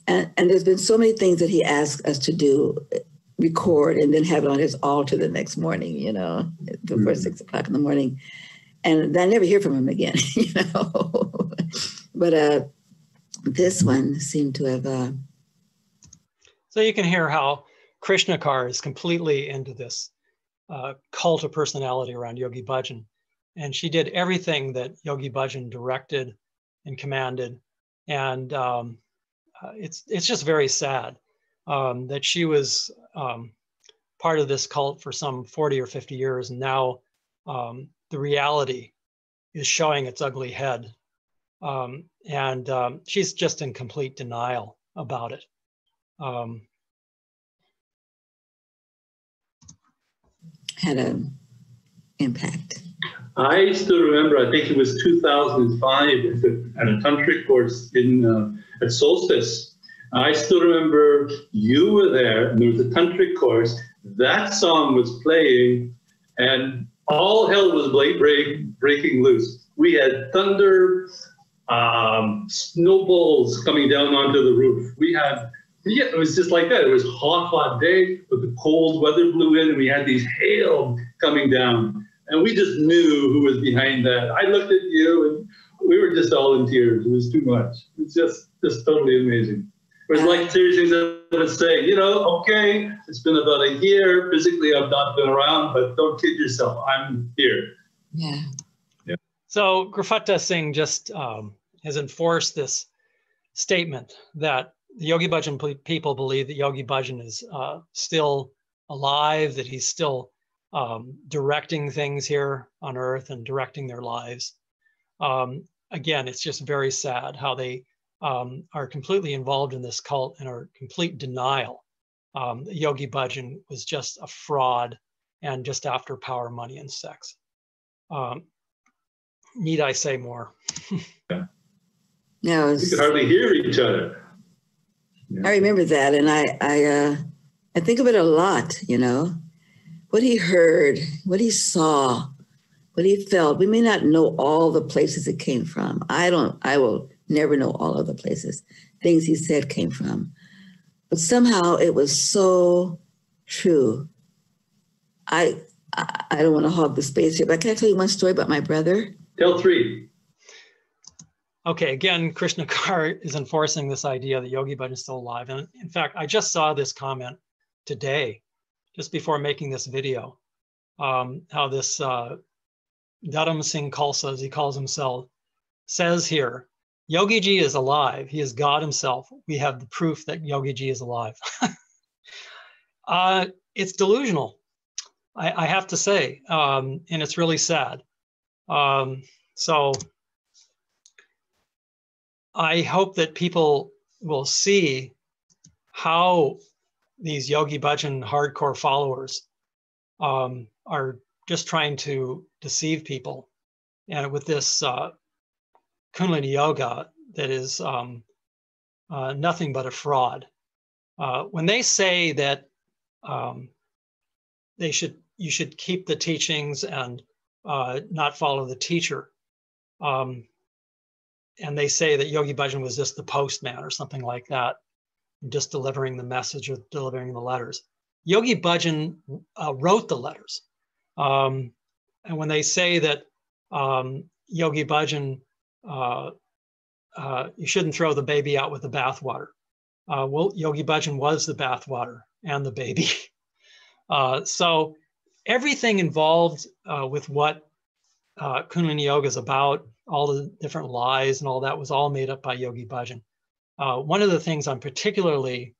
And there's been so many things that he asked us to do, record, and then have it on his altar the next morning, before 6 o'clock in the morning. And I never hear from him again, But this one seemed to have... So you can hear how Krishna Kaur is completely into this cult of personality around Yogi Bhajan. And she did everything that Yogi Bhajan directed and commanded. And it's just very sad that she was part of this cult for some 40 or 50 years. And now the reality is showing its ugly head. And she's just in complete denial about it. Had an impact. I still remember, I think it was 2005 at a tantric course at Solstice. I still remember you were there, and there was a tantric course. That song was playing, and all hell was breaking loose. We had thunder, snowballs coming down onto the roof. It was just like that. It was a hot day, but the cold weather blew in, and we had these hail coming down. And we just knew who was behind that. I looked at you, and we were just all in tears. It was too much. It's just totally amazing. It was like seriously I would say, okay, it's been about a year. Physically, I've not been around, but don't kid yourself. I'm here. Yeah. So Gurfateh Singh just has enforced this statement that the Yogi Bhajan people believe that Yogi Bhajan is still alive, that he's still directing things here on earth and directing their lives. Again, it's just very sad how they are completely involved in this cult and are complete denial. Yogi Bhajan was just a fraud and just after power, money, and sex. Need I say more? No, we could hardly hear each other. I remember that, and I think of it a lot, what he heard, what he saw, what he felt. We may not know all the places it came from. I will never know all of the places things he said came from, but somehow it was so true. I don't want to hog the space here, but can I tell you one story about my brother? Tell three. Okay, again, Krishna Kaur is enforcing this idea that Yogi Bhajan is still alive. And in fact, I just saw this comment today, just before making this video, how this Dharam Singh Khalsa, as he calls himself, says here, Yogi Ji is alive. He is God himself. We have the proof that Yogi Ji is alive. It's delusional, I have to say, and it's really sad. So I hope that people will see how these Yogi Bhajan hardcore followers are just trying to deceive people. And with this Kundalini yoga that is nothing but a fraud. When they say that you should keep the teachings and not follow the teacher, and they say that Yogi Bhajan was just the postman or something like that, just delivering the message or delivering the letters. Yogi Bhajan wrote the letters. And when they say that Yogi Bhajan, you shouldn't throw the baby out with the bathwater. Well, Yogi Bhajan was the bathwater and the baby. So everything involved with what Kundalini Yoga is about, all the different lies and all that was all made up by Yogi Bhajan. One of the things I'm particularly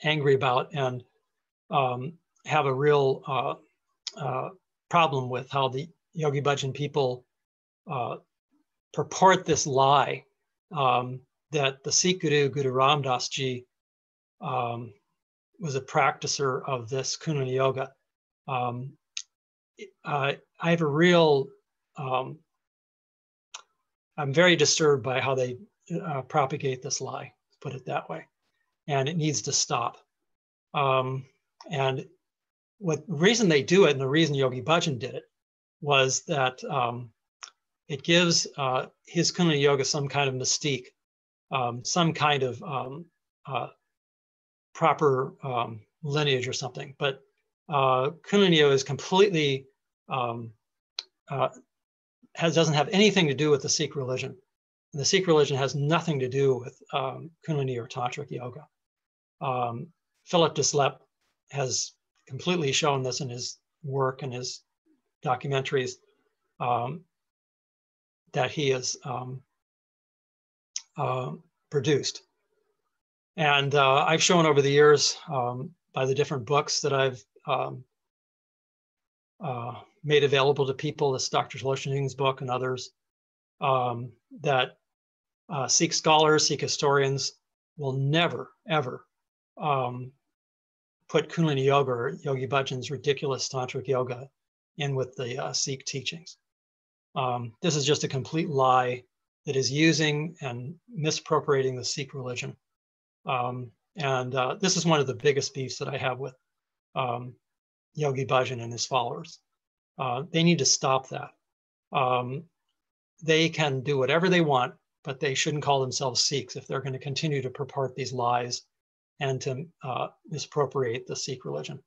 angry about and have a real problem with how the Yogi Bhajan people purport this lie that the Sikh Guru, Guru Ram Das Ji, was a practicer of this Kundalini Yoga. I have a real, I'm very disturbed by how they propagate this lie, put it that way, and it needs to stop. And what the reason they do it, and the reason Yogi Bhajan did it, was that it gives his Kundalini Yoga some kind of mystique, some kind of proper lineage or something. But Kundalini Yoga is completely, doesn't have anything to do with the Sikh religion. And the Sikh religion has nothing to do with Kundalini or Tantric Yoga. Philip Deslep has completely shown this in his work and his documentaries that he has produced. And I've shown over the years by the different books that I've made available to people, this Dr. Shaloshaning's book and others, that Sikh scholars, Sikh historians will never, ever put Kundalini Yoga or Yogi Bhajan's ridiculous Tantric Yoga in with the Sikh teachings. This is just a complete lie that is using and misappropriating the Sikh religion. This is one of the biggest beefs that I have with Yogi Bhajan and his followers. They need to stop that. They can do whatever they want, but they shouldn't call themselves Sikhs if they're going to continue to purport these lies and to misappropriate the Sikh religion.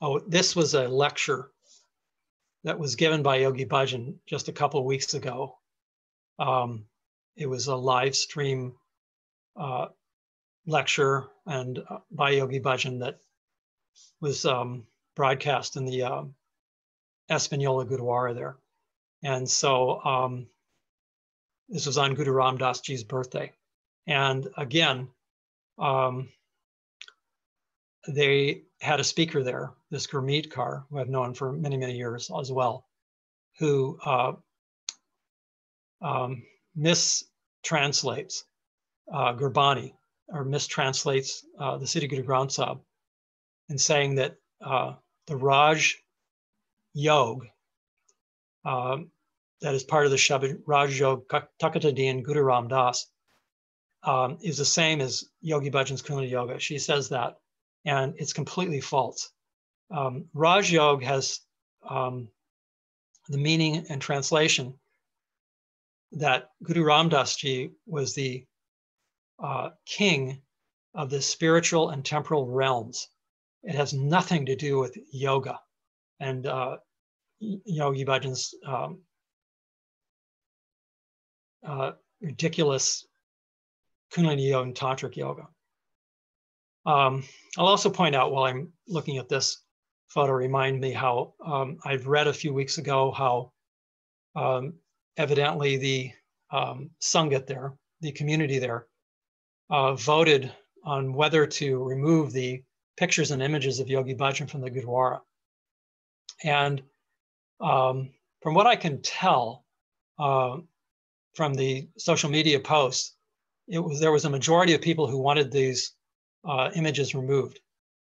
Oh, this was a lecture that was given by Yogi Bhajan just a couple of weeks ago. It was a live stream lecture and by Yogi Bhajan that was broadcast in the Espanola Gurdwara there. And so this was on Guru Ram Das Ji's birthday. And again, they had a speaker there, this Gurmeet Kaur, who I've known for many, many years as well, who mistranslates Gurbani, or mistranslates the Siri Guru Granth Sahib, in saying that the Raj Yog, that is part of the Shabad Raj Yog Takatadin Guru Ram Das, is the same as Yogi Bhajan's Kundalini Yoga. She says that, and it's completely false. Raj Yog has the meaning and translation that Guru Ram Das Ji was the king of the spiritual and temporal realms. It has nothing to do with yoga and Yogi Bhajan's ridiculous Kundalini Yoga and Tantric Yoga. I'll also point out while I'm looking at this photo, remind me how I've read a few weeks ago how evidently the Sangat there, the community there, voted on whether to remove the pictures and images of Yogi Bhajan from the Gurdwara. And from what I can tell from the social media posts, there was a majority of people who wanted these images removed.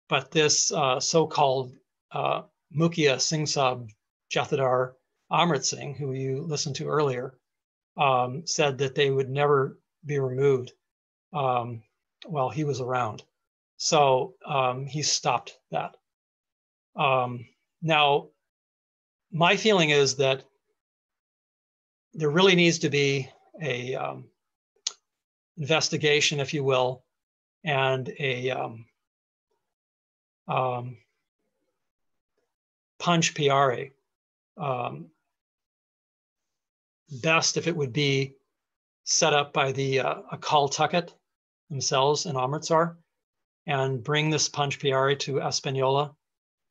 But this so-called Mukhya Singh Sahib Jathedar Amrit Singh, who you listened to earlier, said that they would never be removed while he was around. So he stopped that. Now, my feeling is that there really needs to be a investigation, if you will, and a punch PRA. Best if it would be set up by the Akaltucket themselves in Amritsar, and bring this punch PRA to Espanola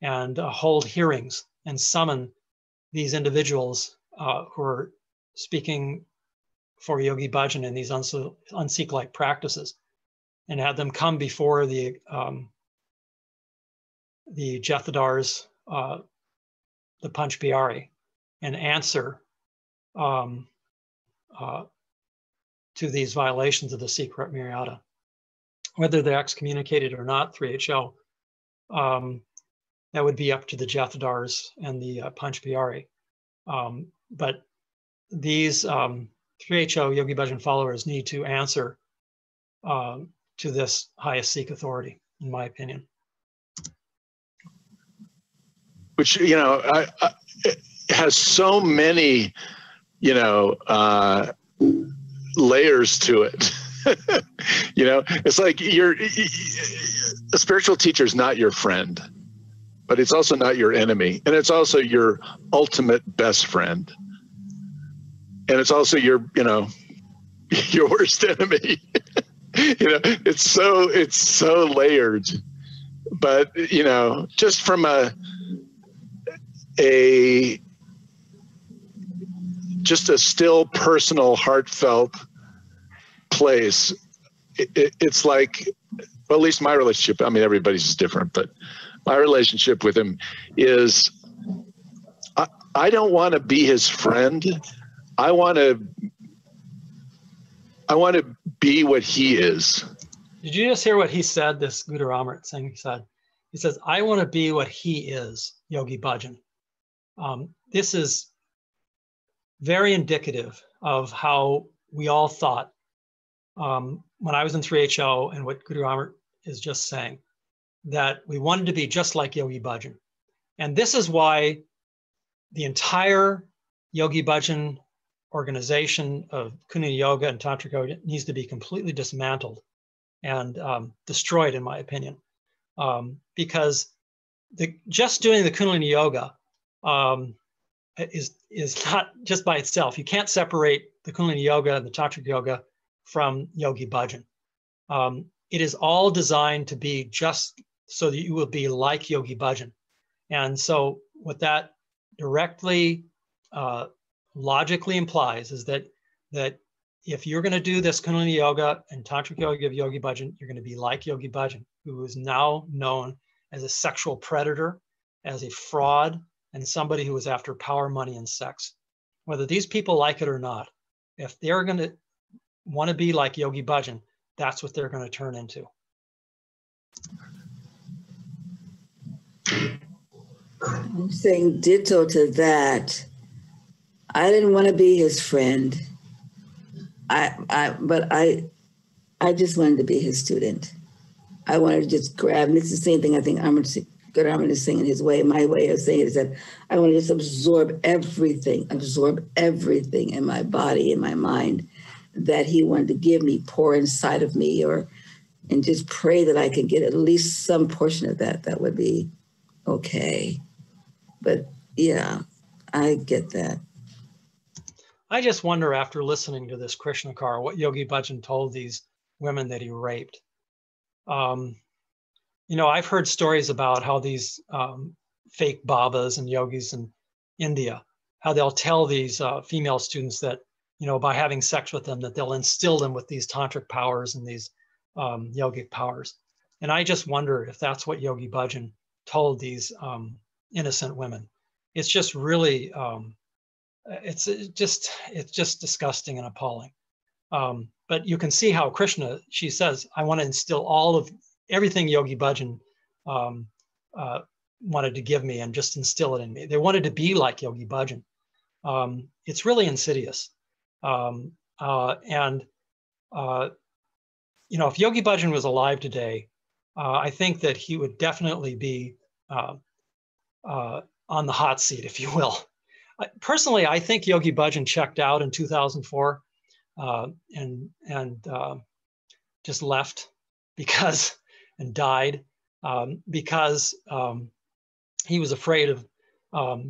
and hold hearings and summon these individuals who are speaking for Yogi Bhajan and these un-Sikh-like practices, and have them come before the Jethadars, the punch PRA, and answer to these violations of the secret Miriada. Whether they're excommunicated or not, 3HO, that would be up to the Jethadars and the punch PRA. But these 3HO Yogi Bhajan followers need to answer to this highest Sikh authority, in my opinion. Which, you know, it has so many, you know, layers to it. You know, it's like a spiritual teacher is not your friend, but it's also not your enemy. And it's also your ultimate best friend. And it's also your, you know, your worst enemy. You know, it's so layered. But, you know, just from just a still personal, heartfelt place, it's like, well, at least my relationship, I mean, everybody's is different, but my relationship with him is, I don't want to be his friend. I want to be what he is. Did you just hear what he said, this Guru Amrit Singh said? He says, I want to be what he is, Yogi Bhajan. This is very indicative of how we all thought when I was in 3HO, and what Guru Amrit is just saying, that we wanted to be just like Yogi Bhajan. And this is why the entire Yogi Bhajan organization of Kundalini Yoga and Tantric Yoga needs to be completely dismantled and destroyed, in my opinion, because just doing the Kundalini Yoga is not just by itself. You can't separate the Kundalini Yoga and the Tantric Yoga from Yogi Bhajan. It is all designed to be just so that you will be like Yogi Bhajan. And so what that directly, logically implies is that if you're going to do this Kundalini Yoga and Tantric Yoga of Yogi Bhajan, you're going to be like Yogi Bhajan, who is now known as a sexual predator, as a fraud, and somebody who is after power, money, and sex. Whether these people like it or not, if they're going to want to be like Yogi Bhajan, that's what they're going to turn into. I'm saying ditto to that. I didn't want to be his friend. But I just wanted to be his student. I wanted to just grab, and it's the same thing I think Gurdwara is saying in his way. My way of saying it is that I want to just absorb everything in my body, in my mind, that he wanted to give me, pour inside of me, and just pray that I can get at least some portion of that. That would be okay. But yeah, I get that. I just wonder, after listening to this Krishna Kaur, what Yogi Bhajan told these women that he raped. You know, I've heard stories about how these fake babas and yogis in India, how they'll tell these female students that, you know, by having sex with them, that they'll instill them with these tantric powers and these yogic powers. And I just wonder if that's what Yogi Bhajan told these innocent women. It's just really, it's just disgusting and appalling. But you can see how Krishna, she says, I want to instill all of everything Yogi Bhajan wanted to give me and just instill it in me. They wanted to be like Yogi Bhajan. It's really insidious. You know, if Yogi Bhajan was alive today, I think that he would definitely be on the hot seat, if you will. Personally, I think Yogi Bhajan checked out in 2004 and just left because and died because he was afraid of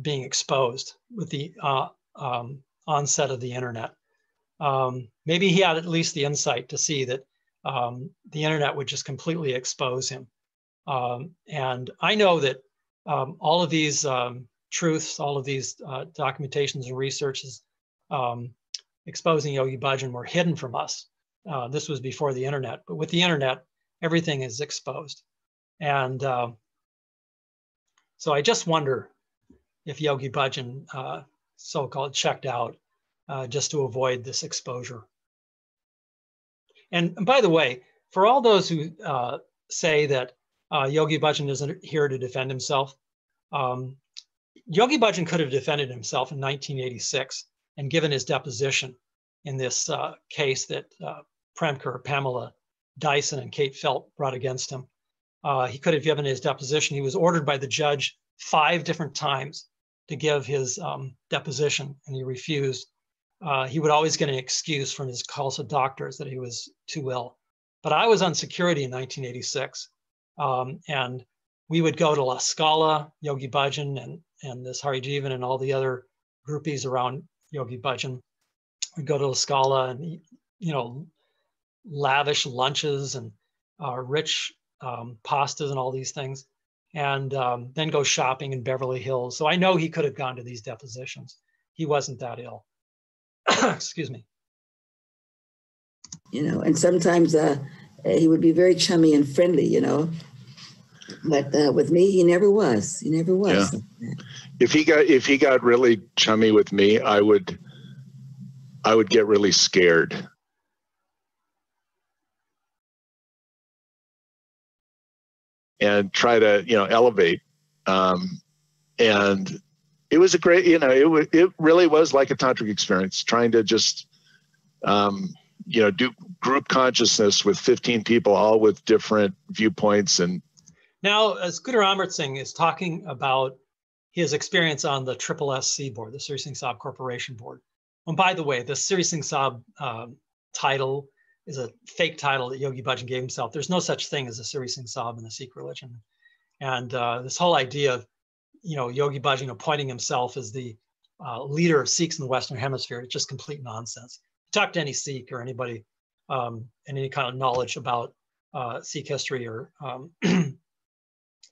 being exposed with the onset of the internet. Maybe he had at least the insight to see that the internet would just completely expose him. And I know that all of these truths, all of these documentations and researches exposing Yogi Bhajan were hidden from us. This was before the internet, but with the internet, everything is exposed. And so I just wonder if Yogi Bhajan so-called checked out just to avoid this exposure. And by the way, for all those who say that Yogi Bhajan isn't here to defend himself, Yogi Bhajan could have defended himself in 1986 and given his deposition in this case that Premker, Pamela Dyson, and Kate Felt brought against him. He could have given his deposition. He was ordered by the judge 5 different times to give his deposition, and he refused. He would always get an excuse from his Khalsa doctors that he was too ill. But I was on security in 1986, and we would go to La Scala, Yogi Bhajan, and this Hari Jivan and all the other groupies around Yogi Bhajan. We'd go to La Scala and eat, lavish lunches and rich pastas and all these things, and then go shopping in Beverly Hills. So I know he could have gone to these depositions. He wasn't that ill. Excuse me. And sometimes he would be very chummy and friendly, but with me, he never was. He never was. Yeah. If he got really chummy with me, I would get really scared. And try to, elevate. And it was a great, it really was like a tantric experience, trying to just, do group consciousness with 15 people, all with different viewpoints. And now, as Guru Amrit Singh is talking about his experience on the SSSC board, the Siri Singh Sahib Corporation board. And by the way, the Siri Singh Sahib title is a fake title that Yogi Bhajan gave himself. There's no such thing as a Siri Singh Sahib in the Sikh religion. And this whole idea of, Yogi Bhajan appointing himself as the leader of Sikhs in the Western Hemisphere, it's just complete nonsense. Talk to any Sikh or anybody and any kind of knowledge about Sikh history or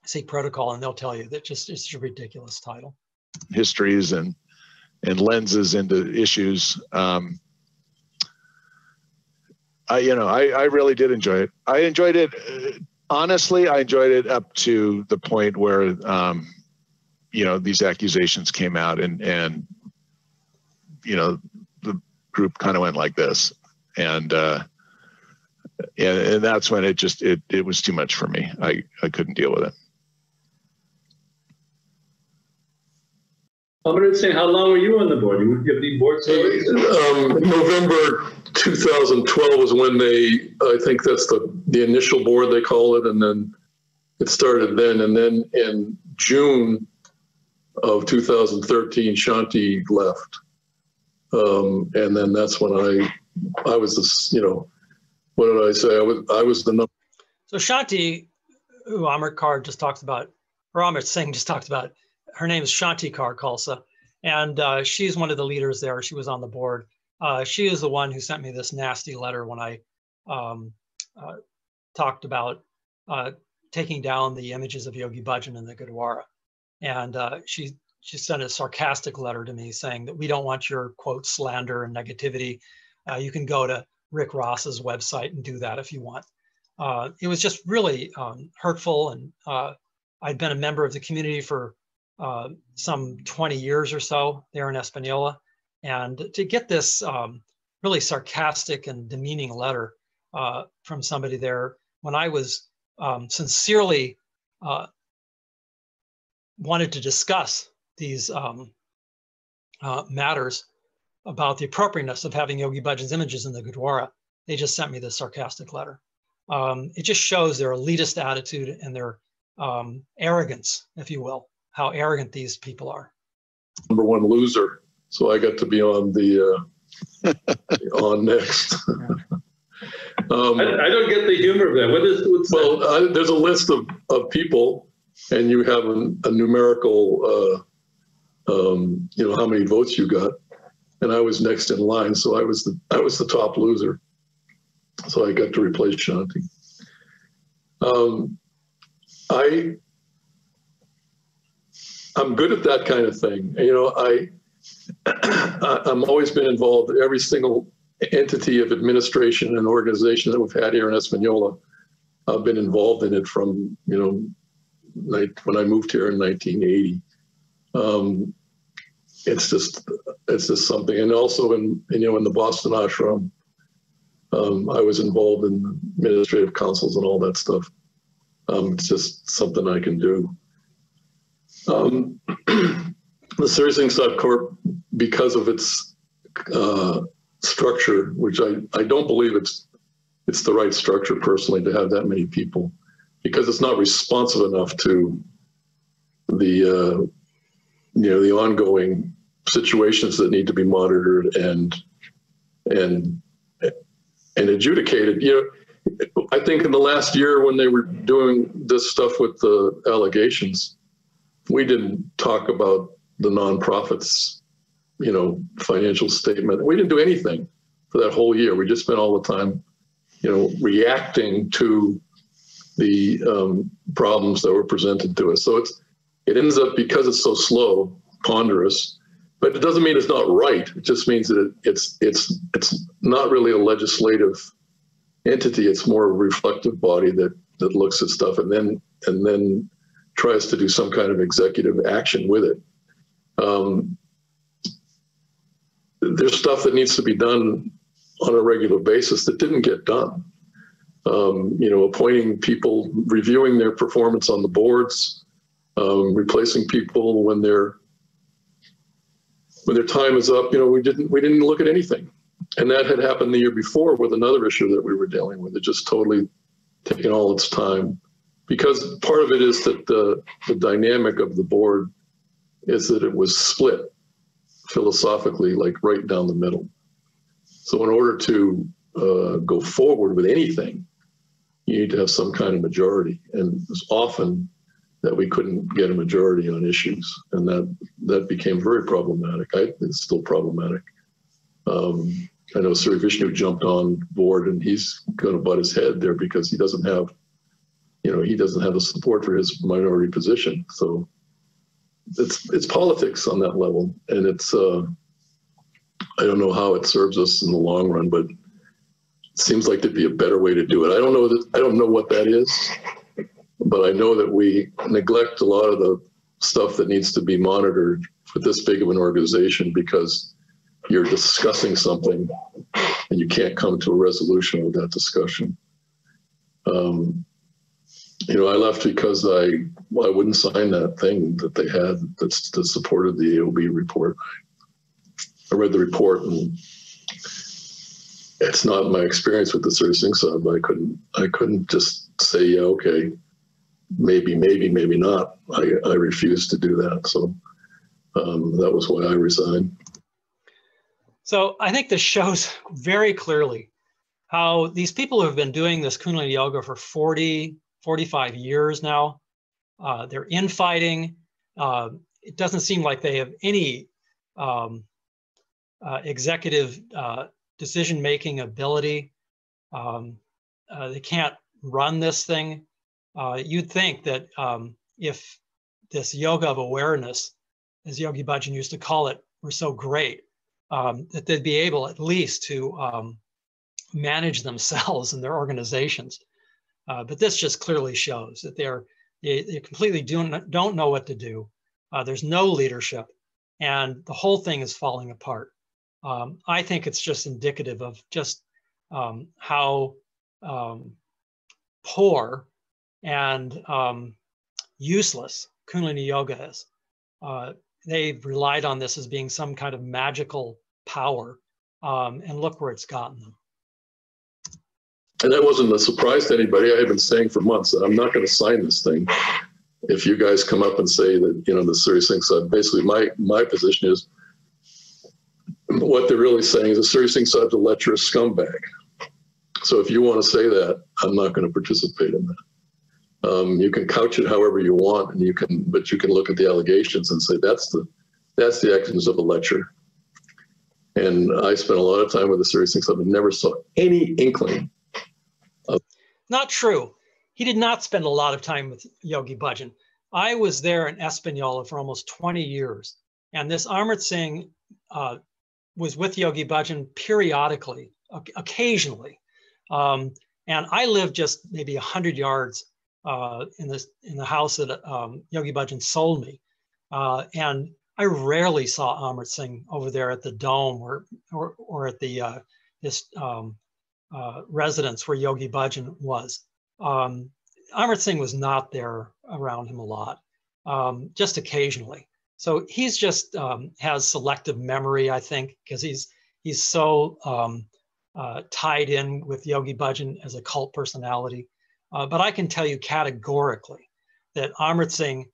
Sikh protocol, and they'll tell you that it's a ridiculous title. Histories and lenses into issues. I really did enjoy it. I enjoyed it, honestly, I enjoyed it up to the point where, these accusations came out and the group kind of went like this. And that's when it was too much for me. I couldn't deal with it. I'm going to say, how long were you on the board? You have any board stories? November 2012 was when I think that's the initial board, they call it, and then it started then. And then in June of 2013, Shanti left. And then that's when I was this, what did I say? I was the number. So Shanti, who Amrit Singh just talked about, her name is Shanti Kaur Khalsa, and she's one of the leaders there. She was on the board. She is the one who sent me this nasty letter when I talked about taking down the images of Yogi Bhajan in the Gurdwara. And she sent a sarcastic letter to me saying that we don't want your, quote, slander and negativity. You can go to Rick Ross's website and do that if you want. It was just really hurtful. And I'd been a member of the community for some 20 years or so there in Espanola. And to get this really sarcastic and demeaning letter from somebody there when I was sincerely wanted to discuss these matters about the appropriateness of having Yogi Bhajan's images in the Gurdwara, they just sent me this sarcastic letter. It just shows their elitist attitude and their arrogance, if you will, how arrogant these people are. Number one loser, so I got to be on the on next. I don't get the humor of that. What's there's a list of people, and you have a numerical, how many votes you got, and I was next in line, so I was the top loser. So I got to replace Shanti. I'm good at that kind of thing. I'm always been involved in every single entity of administration and organization that we've had here in Espanola. I've been involved in it from, when I moved here in 1980. It's just something. And also in the Boston ashram, I was involved in administrative councils and all that stuff. It's just something I can do. The Siri Guru Corp, because of its structure, which I don't believe it's the right structure personally to have that many people, because it's not responsive enough to the ongoing situations that need to be monitored and adjudicated. I think in the last year when they were doing this stuff with the allegations, we didn't talk about the nonprofits, financial statement. We didn't do anything for that whole year. We just spent all the time, reacting to the problems that were presented to us. So it ends up, because it's so slow, ponderous, but it doesn't mean it's not right. It just means that it's not really a legislative entity. It's more a reflective body that looks at stuff and then tries to do some kind of executive action with it. There's stuff that needs to be done on a regular basis that didn't get done. Appointing people, reviewing their performance on the boards, replacing people when their time is up. We didn't look at anything. And that had happened the year before with another issue that we were dealing with. It just totally taken all its time. Because part of it is that the dynamic of the board is that it was split philosophically, like right down the middle. So in order to go forward with anything, you need to have some kind of majority. And it was often that we couldn't get a majority on issues. And that became very problematic. It's still problematic. I know Sri Vishnu jumped on board and he's going to butt his head there because he doesn't have the support for his minority position. So it's politics on that level, and it's I don't know how it serves us in the long run, but it seems like there'd be a better way to do it. I don't know what that is, but I know that we neglect a lot of the stuff that needs to be monitored for this big of an organization because you're discussing something and you can't come to a resolution with that discussion. I left because I wouldn't sign that thing that they had that supported the AOB report. I read the report and it's not my experience with the Siri Singh Sahib. I couldn't just say, yeah, okay, maybe not. I refused to do that. So that was why I resigned. So I think this shows very clearly how these people who have been doing this Kundalini yoga for 45 years now, they're infighting. It doesn't seem like they have any executive decision-making ability. They can't run this thing. You'd think that if this yoga of awareness, as Yogi Bhajan used to call it, were so great, that they'd be able at least to manage themselves and their organizations. But this just clearly shows that they completely don't know what to do. There's no leadership, and the whole thing is falling apart. I think it's just indicative of just how poor and useless Kundalini yoga is. They've relied on this as being some kind of magical power, and look where it's gotten them. And that wasn't a surprise to anybody. I had been saying for months that I'm not going to sign this thing. if you guys come up and say that, you know, the Siri Singh Sahib, basically my position is, what they're really saying is the Siri Singh Sahib's a lecherous scumbag. So if you want to say that, I'm not going to participate in that. You can couch it however you want, and but you can look at the allegations and say that's the actions of a lecher. And I spent a lot of time with the Siri Singh Sahib and never saw any inkling of. Not true. He did not spend a lot of time with Yogi Bhajan. I was there in Espanola for almost 20 years, and this Amrit Singh was with Yogi Bhajan periodically, occasionally. And I lived just maybe 100 yards in the house that Yogi Bhajan sold me. And I rarely saw Amrit Singh over there at the Dome or at the this residence where Yogi Bhajan was. Amrit Singh was not there around him a lot, just occasionally. So he's just has selective memory, I think, because he's so tied in with Yogi Bhajan as a cult personality. But I can tell you categorically that Amrit Singh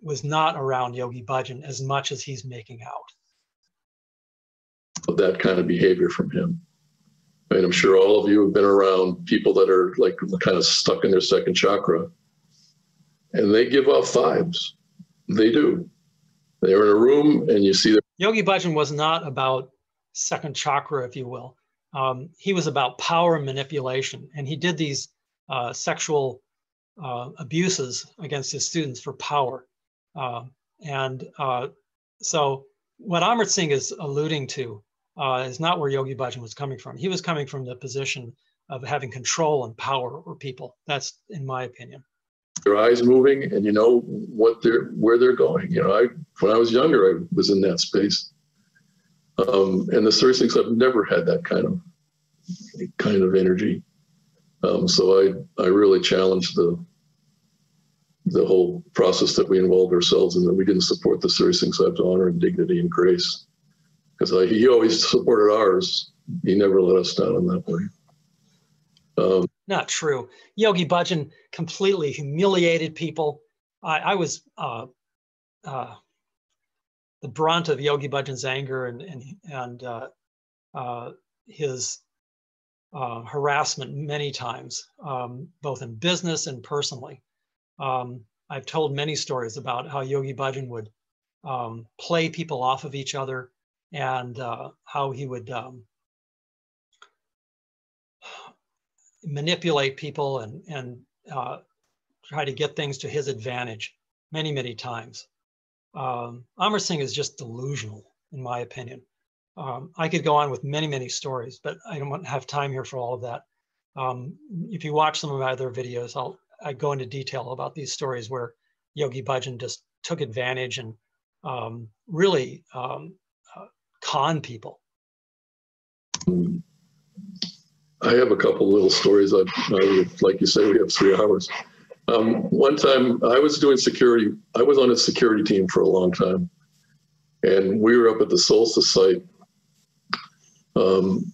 was not around Yogi Bhajan as much as he's making out. That kind of behavior from him. I mean, I'm sure all of you have been around people that are like kind of stuck in their second chakra, and they give off vibes. They do. They're in a room and you see them. Yogi Bhajan was not about second chakra, if you will. He was about power and manipulation, and he did these sexual abuses against his students for power. So what Amrit Singh is alluding to is not where Yogi Bhajan was coming from. He was coming from the position of having control and power over people. That's, in my opinion. Their eyes moving, and you know where they're going. You know, when I was younger, I was in that space, and the Siri Singh Sahib never had that kind of energy. So I really challenged the whole process that we involved ourselves in, that we didn't support the Siri Singh Sahib's honor and dignity and grace, because he always supported ours. He never let us down in that way. Not true. Yogi Bhajan completely humiliated people. I was the brunt of Yogi Bhajan's anger and his harassment many times, both in business and personally. I've told many stories about how Yogi Bhajan would play people off of each other, and how he would manipulate people and try to get things to his advantage many, many times. Amrit Singh is just delusional, in my opinion. I could go on with many, many stories, but I don't have time here for all of that. If you watch some of my other videos, I go into detail about these stories where Yogi Bhajan just took advantage and really con people. I have a couple little stories. Like you say, we have 3 hours. One time I was doing security. I was on a security team for a long time, and we were up at the Solstice site, and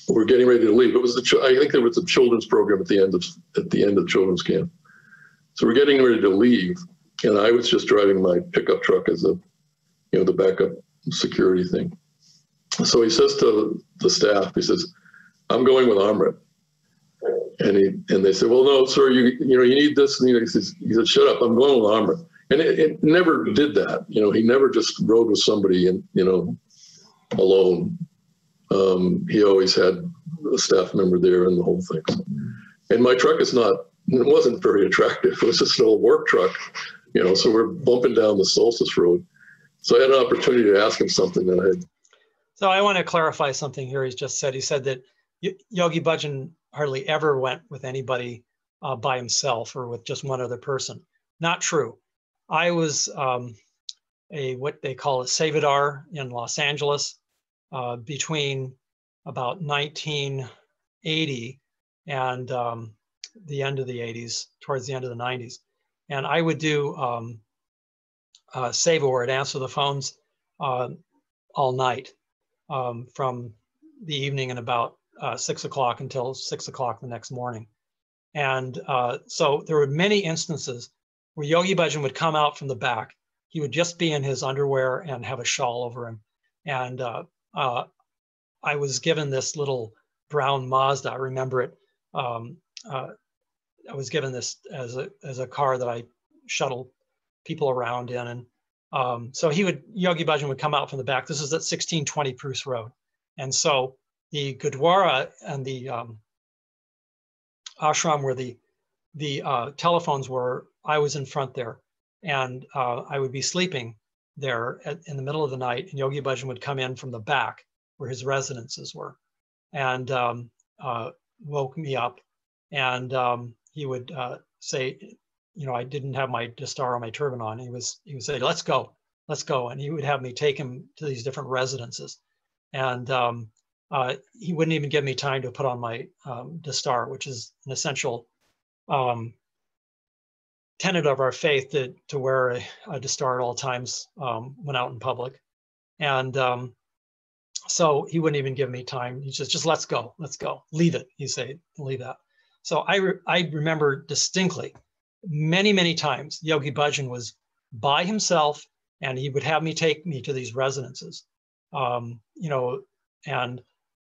we're getting ready to leave. It was I think there was a children's program at the end of children's camp. So we're getting ready to leave, and I was just driving my pickup truck as the backup security thing. So he says to the staff, he says, "I'm going with Amrit." And they said, "Well, no, sir, you need this." And he said, "Shut up, I'm going with Amrit." And it never did that. He never just rode with somebody and, alone. He always had a staff member there and the whole thing. And my truck it wasn't very attractive. It was just an old work truck, so we're bumping down the Solstice Road. So I had an opportunity to ask him something that I had. So I want to clarify something here. He said that Yogi Bhajan hardly ever went with anybody by himself or with just one other person. Not true. I was what they call a Savadar in Los Angeles between about 1980 and the end of the 80s, towards the end of the 90s. And I would do Savor and answer the phones all night. From the evening and about 6 o'clock until 6 o'clock the next morning. And so there were many instances where Yogi Bhajan would come out from the back. He would just be in his underwear and have a shawl over him. And I was given this little brown Mazda. I remember it. I was given this as a car that I shuttle people around in. And so Yogi Bhajan would come out from the back. This is at 1620 Bruce Road. And so the Gurdwara and the ashram where the telephones were, I was in front there. And I would be sleeping there in the middle of the night, and Yogi Bhajan would come in from the back where his residences were, and woke me up. And he would say, I didn't have my dastar or my turban on. He would say, let's go. And he would have me take him to these different residences. And he wouldn't even give me time to put on my dastar, which is an essential tenet of our faith, to wear a dastar at all times when out in public. And so he wouldn't even give me time. He says, just let's go, leave it. He'd say, leave that. So I remember distinctly many, many times Yogi Bhajan was by himself, and he would have me take me to these residences, and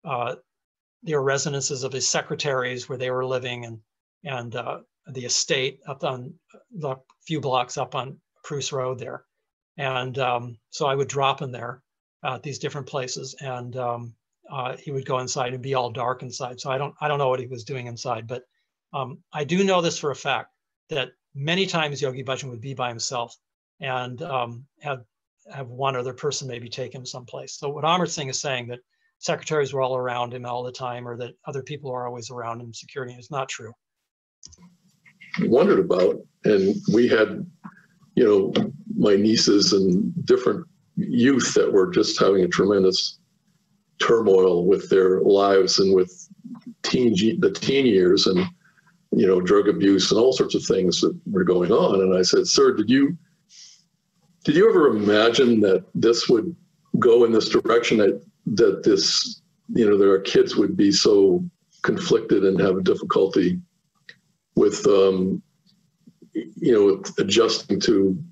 they were residences of his secretaries where they were living, and the estate up on the few blocks up on Bruce Road there. And so I would drop him there at these different places, and he would go inside and be all dark inside. So I don't know what he was doing inside, but I do know this for a fact, that many times Yogi Bhajan would be by himself and have one other person maybe take him someplace. So what Amrit Singh is saying, that secretaries were all around him all the time, or that other people are always around him, security, is not true. Wondered about, and we had, my nieces and different youth that were just having a tremendous turmoil with their lives and with the teen years, and drug abuse and all sorts of things that were going on. And I said, sir, did you ever imagine that this would go in this direction, that this, that our kids would be so conflicted and have difficulty with, with adjusting to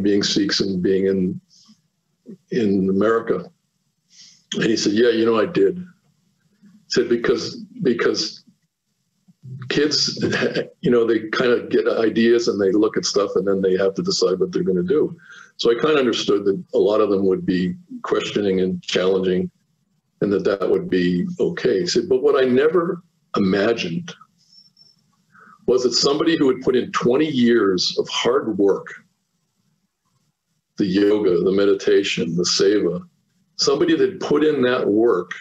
being Sikhs and being in America? And he said, yeah, I did. He said, because kids, they kind of get ideas and they look at stuff and then they have to decide what they're going to do. So I kind of understood that a lot of them would be questioning and challenging, and that would be okay. He said, but what I never imagined was that somebody who had put in 20 years of hard work, the yoga, the meditation, the seva, somebody that had put in that work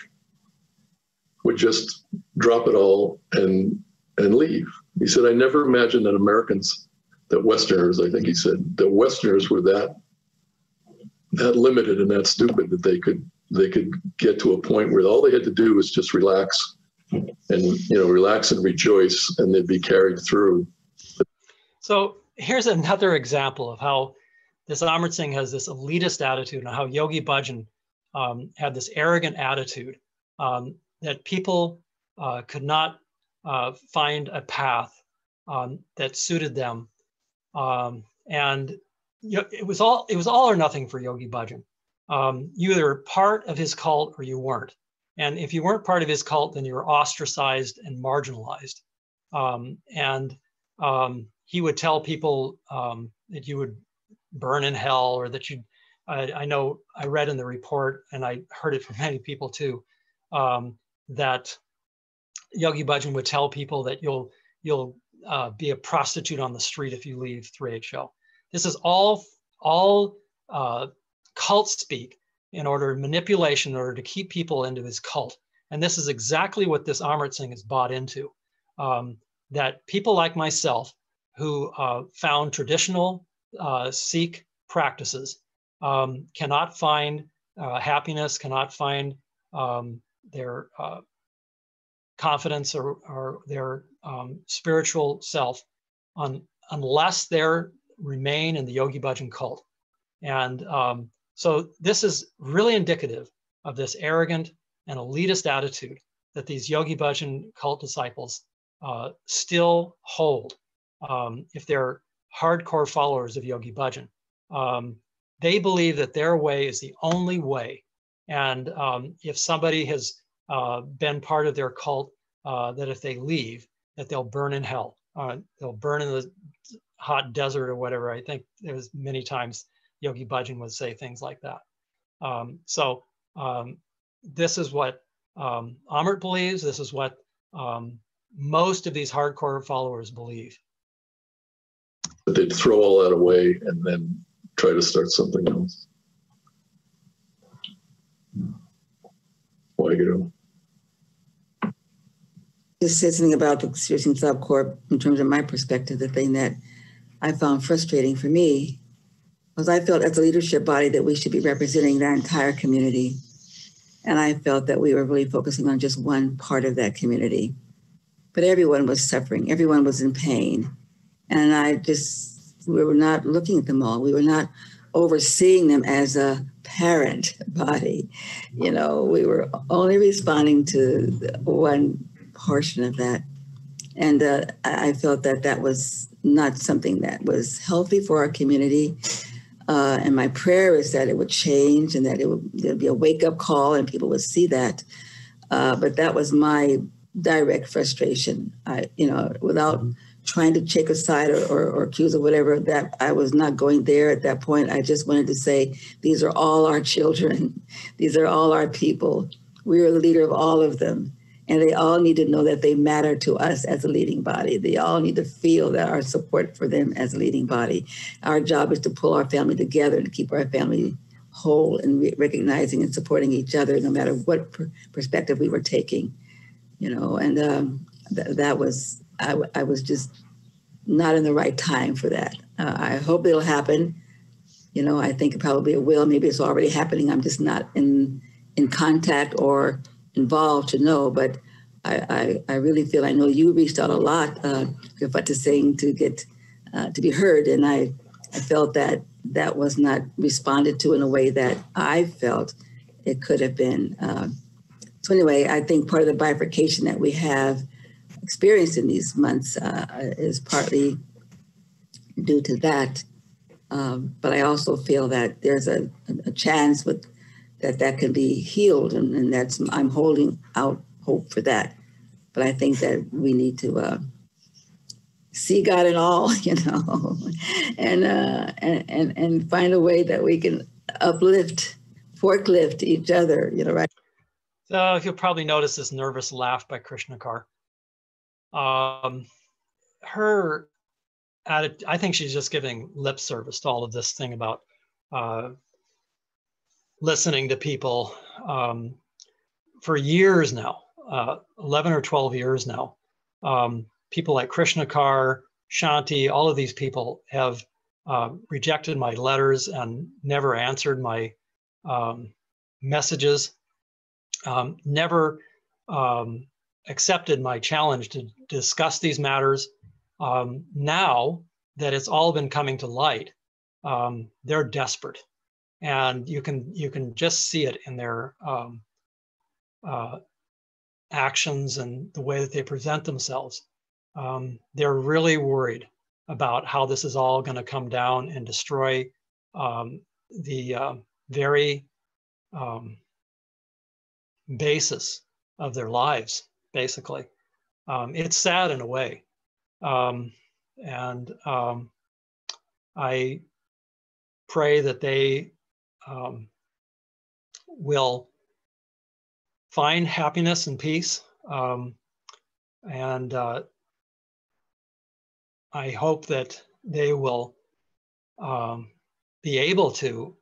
would just drop it all and leave. He said, I never imagined that Americans, that Westerners, I think he said, that Westerners were that limited and that stupid, that they could get to a point where all they had to do was just relax and relax and rejoice, and they'd be carried through. So here's another example of how this Amrit Singh has this elitist attitude, and how Yogi Bhajan had this arrogant attitude, that people could not find a path that suited them, and it was all or nothing for Yogi Bhajan. You either were part of his cult or you weren't. And if you weren't part of his cult, then you were ostracized and marginalized. He would tell people that you would burn in hell, or that I know I read in the report, and I heard it from many people too, that Yogi Bhajan would tell people that you'll be a prostitute on the street if you leave 3HO. This is all cult speak, in order manipulation, in order to keep people into his cult. And this is exactly what this Amrit Singh is bought into, that people like myself who found traditional Sikh practices cannot find happiness, cannot find their confidence or their spiritual self unless they remain in the Yogi Bhajan cult. And so this is really indicative of this arrogant and elitist attitude that these Yogi Bhajan cult disciples still hold, if they're hardcore followers of Yogi Bhajan, they believe that their way is the only way. And if somebody has been part of their cult, that if they leave, that they'll burn in hell. They'll burn in the hot desert or whatever. I think there's many times Yogi Bhajan would say things like that. This is what Amrit believes. This is what most of these hardcore followers believe. But they'd throw all that away and then try to start something else. Why, you know? Just say something about the Searching Subcorp in terms of my perspective. The thing that I found frustrating for me was I felt as a leadership body that we should be representing that entire community. And I felt that we were really focusing on just one part of that community. But everyone was suffering. Everyone was in pain. And we were not looking at them all. We were not overseeing them as a parent body. You know, we were only responding to one portion of that. And I felt that that was not something that was healthy for our community. And my prayer is that it would change and that there'd be a wake-up call and people would see that. But that was my direct frustration. Without trying to take a side or accuse or whatever, that I was not going there at that point. I just wanted to say, these are all our children. These are all our people. We are the leader of all of them. And they all need to know that they matter to us as a leading body. They all need to feel that our support for them as a leading body. Our job is to pull our family together and to keep our family whole and recognizing and supporting each other no matter what perspective we were taking, you know. And I was just not in the right time for that. I hope it'll happen. You know, I think it probably will. Maybe it's already happening. I'm just not in contact or involved to know, but I really feel, I know you reached out a lot, to saying to get to be heard, and I felt that that was not responded to in a way that I felt it could have been. So anyway, I think part of the bifurcation that we have experienced in these months is partly due to that, but I also feel that there's a chance that can be healed, and that's, I'm holding out hope for that. But I think that we need to see God in all, you know, and find a way that we can forklift each other, you know, right? So you'll probably notice this nervous laugh by Krishna Kaur. Her attitude, I think she's just giving lip service to all of this thing about listening to people for years now, 11 or 12 years now. People like Krishna Kaur, Shanti, all of these people have rejected my letters and never answered my messages, never accepted my challenge to discuss these matters. Now that it's all been coming to light, they're desperate. And you can just see it in their actions and the way that they present themselves. They're really worried about how this is all going to come down and destroy the very basis of their lives, basically. It's sad in a way. I pray that they will find happiness and peace. I hope that they will be able to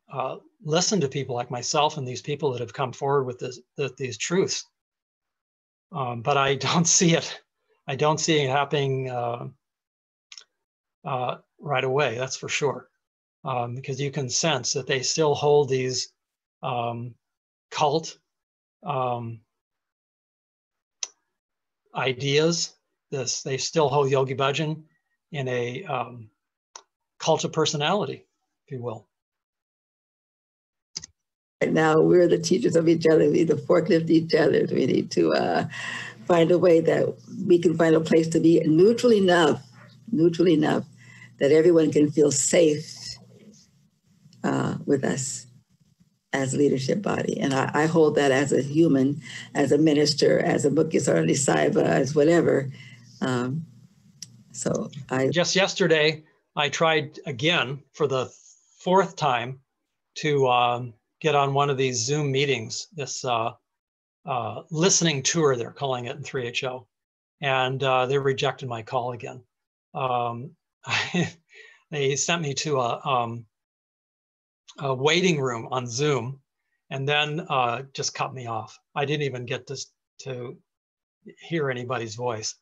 listen to people like myself and these people that have come forward with these truths. But I don't see it. I don't see it happening right away, that's for sure. Because you can sense that they still hold these cult ideas. They still hold Yogi Bhajan in a cult of personality, if you will. Right now, we're the teachers of each other. We need to forklift each other. We need to find a way that we can find a place to be neutral enough that everyone can feel safe with us as leadership body. And I hold that as a human, as a minister, as a Mukhisarali Saiba, as whatever. Just yesterday, I tried again for the fourth time to get on one of these Zoom meetings, this listening tour, they're calling it in 3HO. And they rejected my call again. They sent me to a waiting room on Zoom and then just cut me off. I didn't even get to hear anybody's voice.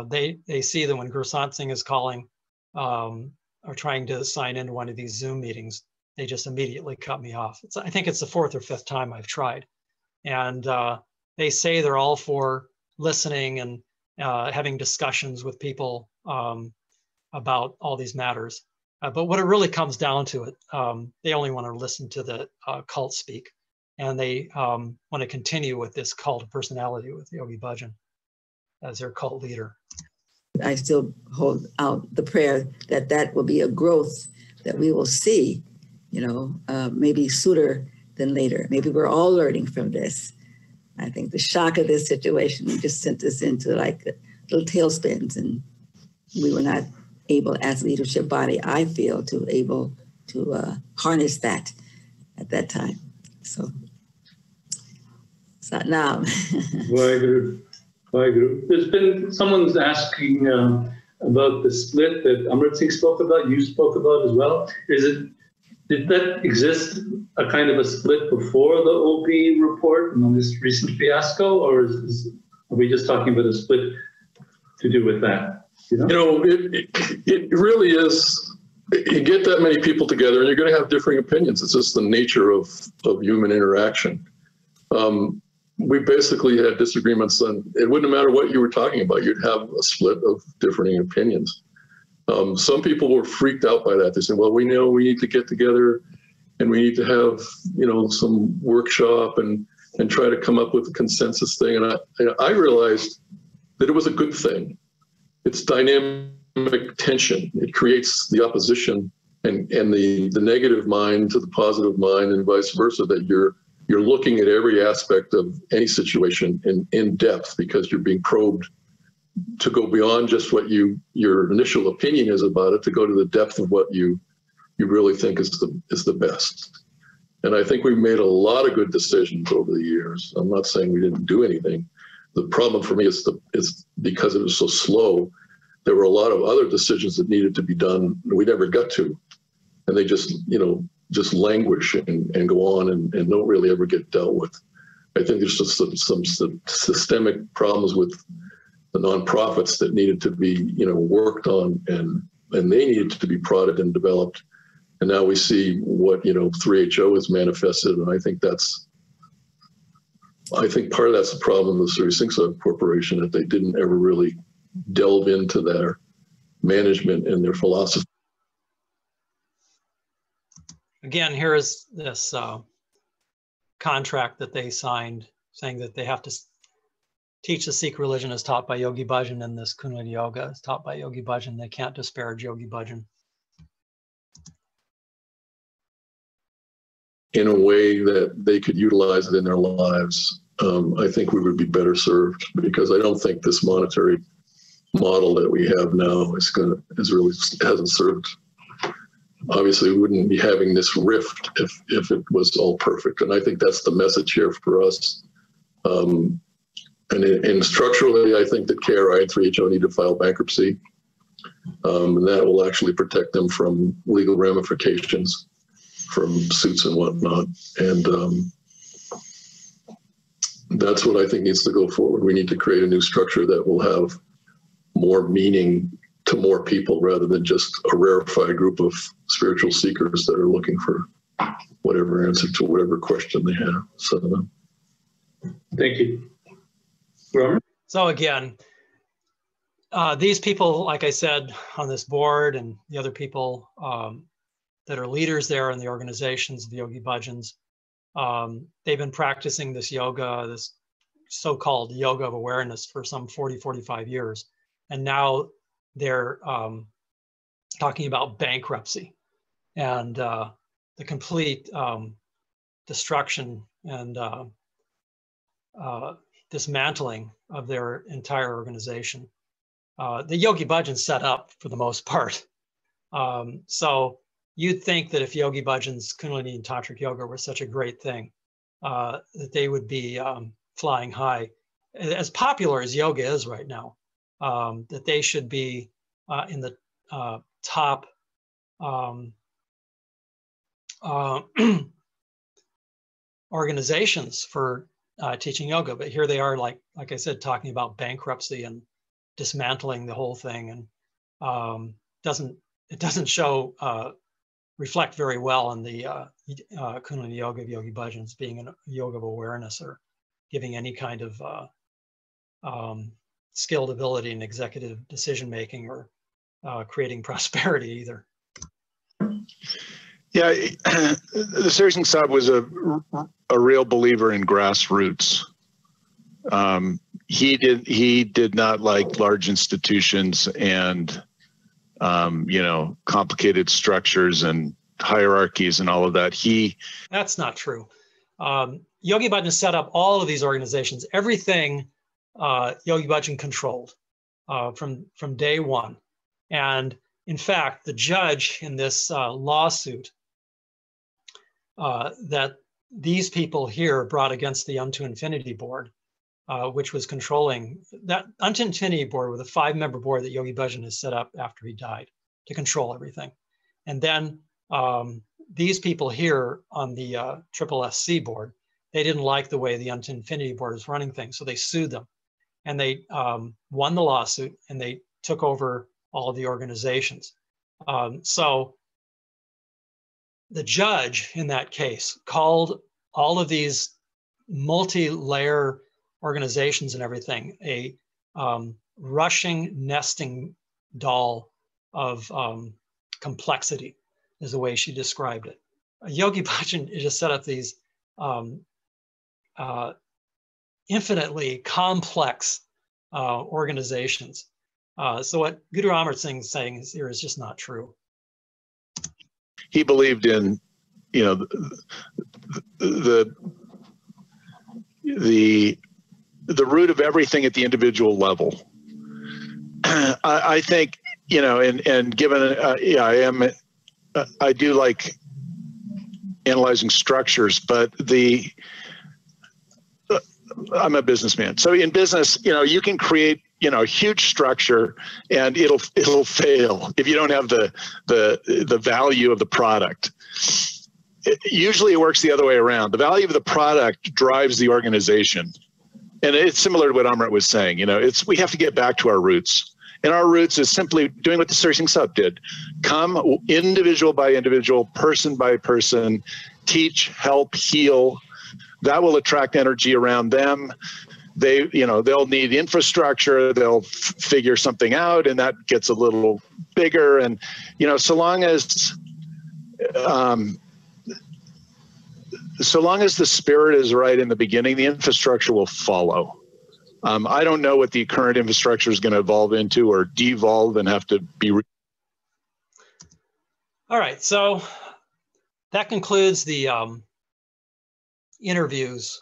They see that when Gursant Singh is calling or trying to sign into one of these Zoom meetings, they just immediately cut me off. I think it's the fourth or fifth time I've tried. And they say they're all for listening and having discussions with people about all these matters. But what it really comes down to it, they only want to listen to the cult speak. And they want to continue with this cult of personality with Yogi Bhajan as their cult leader. I still hold out the prayer that that will be a growth that we will see, maybe sooner than later. Maybe we're all learning from this. I think the shock of this situation just sent us into like little tailspins, and we were not able as leadership body, I feel, to harness that at that time. So now. There's been, someone's asking about the split that Amrit Singh spoke about, you spoke about as well. Did that exist, a kind of a split before the OP report and this recent fiasco, or are we just talking about a split to do with that? It really is. You get that many people together and you're going to have differing opinions. It's just the nature of human interaction. We basically had disagreements, and it wouldn't matter what you were talking about. You'd have a split of differing opinions. Some people were freaked out by that. They said, well, we know we need to get together and we need to have, some workshop and try to come up with a consensus thing. And I realized that it was a good thing. It's dynamic tension. It creates the opposition and the negative mind to the positive mind and vice versa, that you're looking at every aspect of any situation in depth, because you're being probed to go beyond just what your initial opinion is about it, to go to the depth of what you really think is the best. And I think we've made a lot of good decisions over the years. I'm not saying we didn't do anything. The problem for me is because it was so slow, there were a lot of other decisions that needed to be done we never got to. And they just languish and go on and don't really ever get dealt with. I think there's just some systemic problems with the nonprofits that needed to be, worked on, and they needed to be prodded and developed. And now we see what, 3HO has manifested. And I think part of that's the problem with the Siri Singh Sahib Corporation, that they didn't ever really delve into their management and their philosophy. Again, here is this contract that they signed saying that they have to teach the Sikh religion as taught by Yogi Bhajan, and this Kundalini Yoga is taught by Yogi Bhajan. They can't disparage Yogi Bhajan. In a way that they could utilize it in their lives, I think we would be better served, because I don't think this monetary model that we have now hasn't served. Obviously, we wouldn't be having this rift if it was all perfect. And I think that's the message here for us. And structurally, I think that KRI and 3HO need to file bankruptcy. And that will actually protect them from legal ramifications from suits and whatnot. And that's what I think needs to go forward. We need to create a new structure that will have more meaning to more people, rather than just a rarefied group of spiritual seekers that are looking for whatever answer to whatever question they have. So, thank you. Robert? So again, these people, like I said, on this board, and the other people that are leaders there in the organizations, the Yogi Bhajans, they've been practicing this yoga, this so-called yoga of awareness for some 40, 45 years. And now they're talking about bankruptcy and the complete destruction and dismantling of their entire organization. The Yogi Bhajan set up for the most part. So you'd think that if Yogi Bhajan's Kundalini and Tantric Yoga were such a great thing, that they would be flying high. As popular as yoga is right now, that they should be in the top organizations for teaching yoga. But here they are, like I said, talking about bankruptcy and dismantling the whole thing, and it doesn't show reflect very well in the Kundalini Yoga of Yogi Bhajan's being a yoga of awareness or giving any kind of skilled ability in executive decision making or creating prosperity either. Yeah, the Siri Guru Granth Sahib was a real believer in grassroots. He did not like large institutions and complicated structures and hierarchies and all of that. That's not true. Yogi Bhajan set up all of these organizations. Everything Yogi Bhajan controlled from day one. And in fact, the judge in this lawsuit that these people here brought against the Unto Infinity Board, which was controlling that Unto Infinity Board with a 5-member board that Yogi Bhajan has set up after he died to control everything. And then these people here on the SSSC board, they didn't like the way the Unto Infinity Board was running things, so they sued them. And they won the lawsuit, and they took over all of the organizations. So the judge in that case called all of these multi-layer organizations and everything a rushing nesting doll of complexity, is the way she described it. Yogi Bhajan just set up these infinitely complex organizations. So what Guru Amrit Singh is saying here is just not true. He believed in, the root of everything at the individual level. I think, and given, I do like analyzing structures, but I'm a businessman. So in business, you can create, a huge structure and it'll fail if you don't have the value of the product. Usually it works the other way around. The value of the product drives the organization. And it's similar to what Amrit was saying. We have to get back to our roots. And our roots is simply doing what the Siri Guru Granth Sahib did. Come individual by individual, person by person, teach, help, heal. That will attract energy around them. They'll need infrastructure. They'll figure something out, and that gets a little bigger. And so long as the spirit is right in the beginning, the infrastructure will follow. I don't know what the current infrastructure is going to evolve into or devolve and have to be. All right, so that concludes the interviews,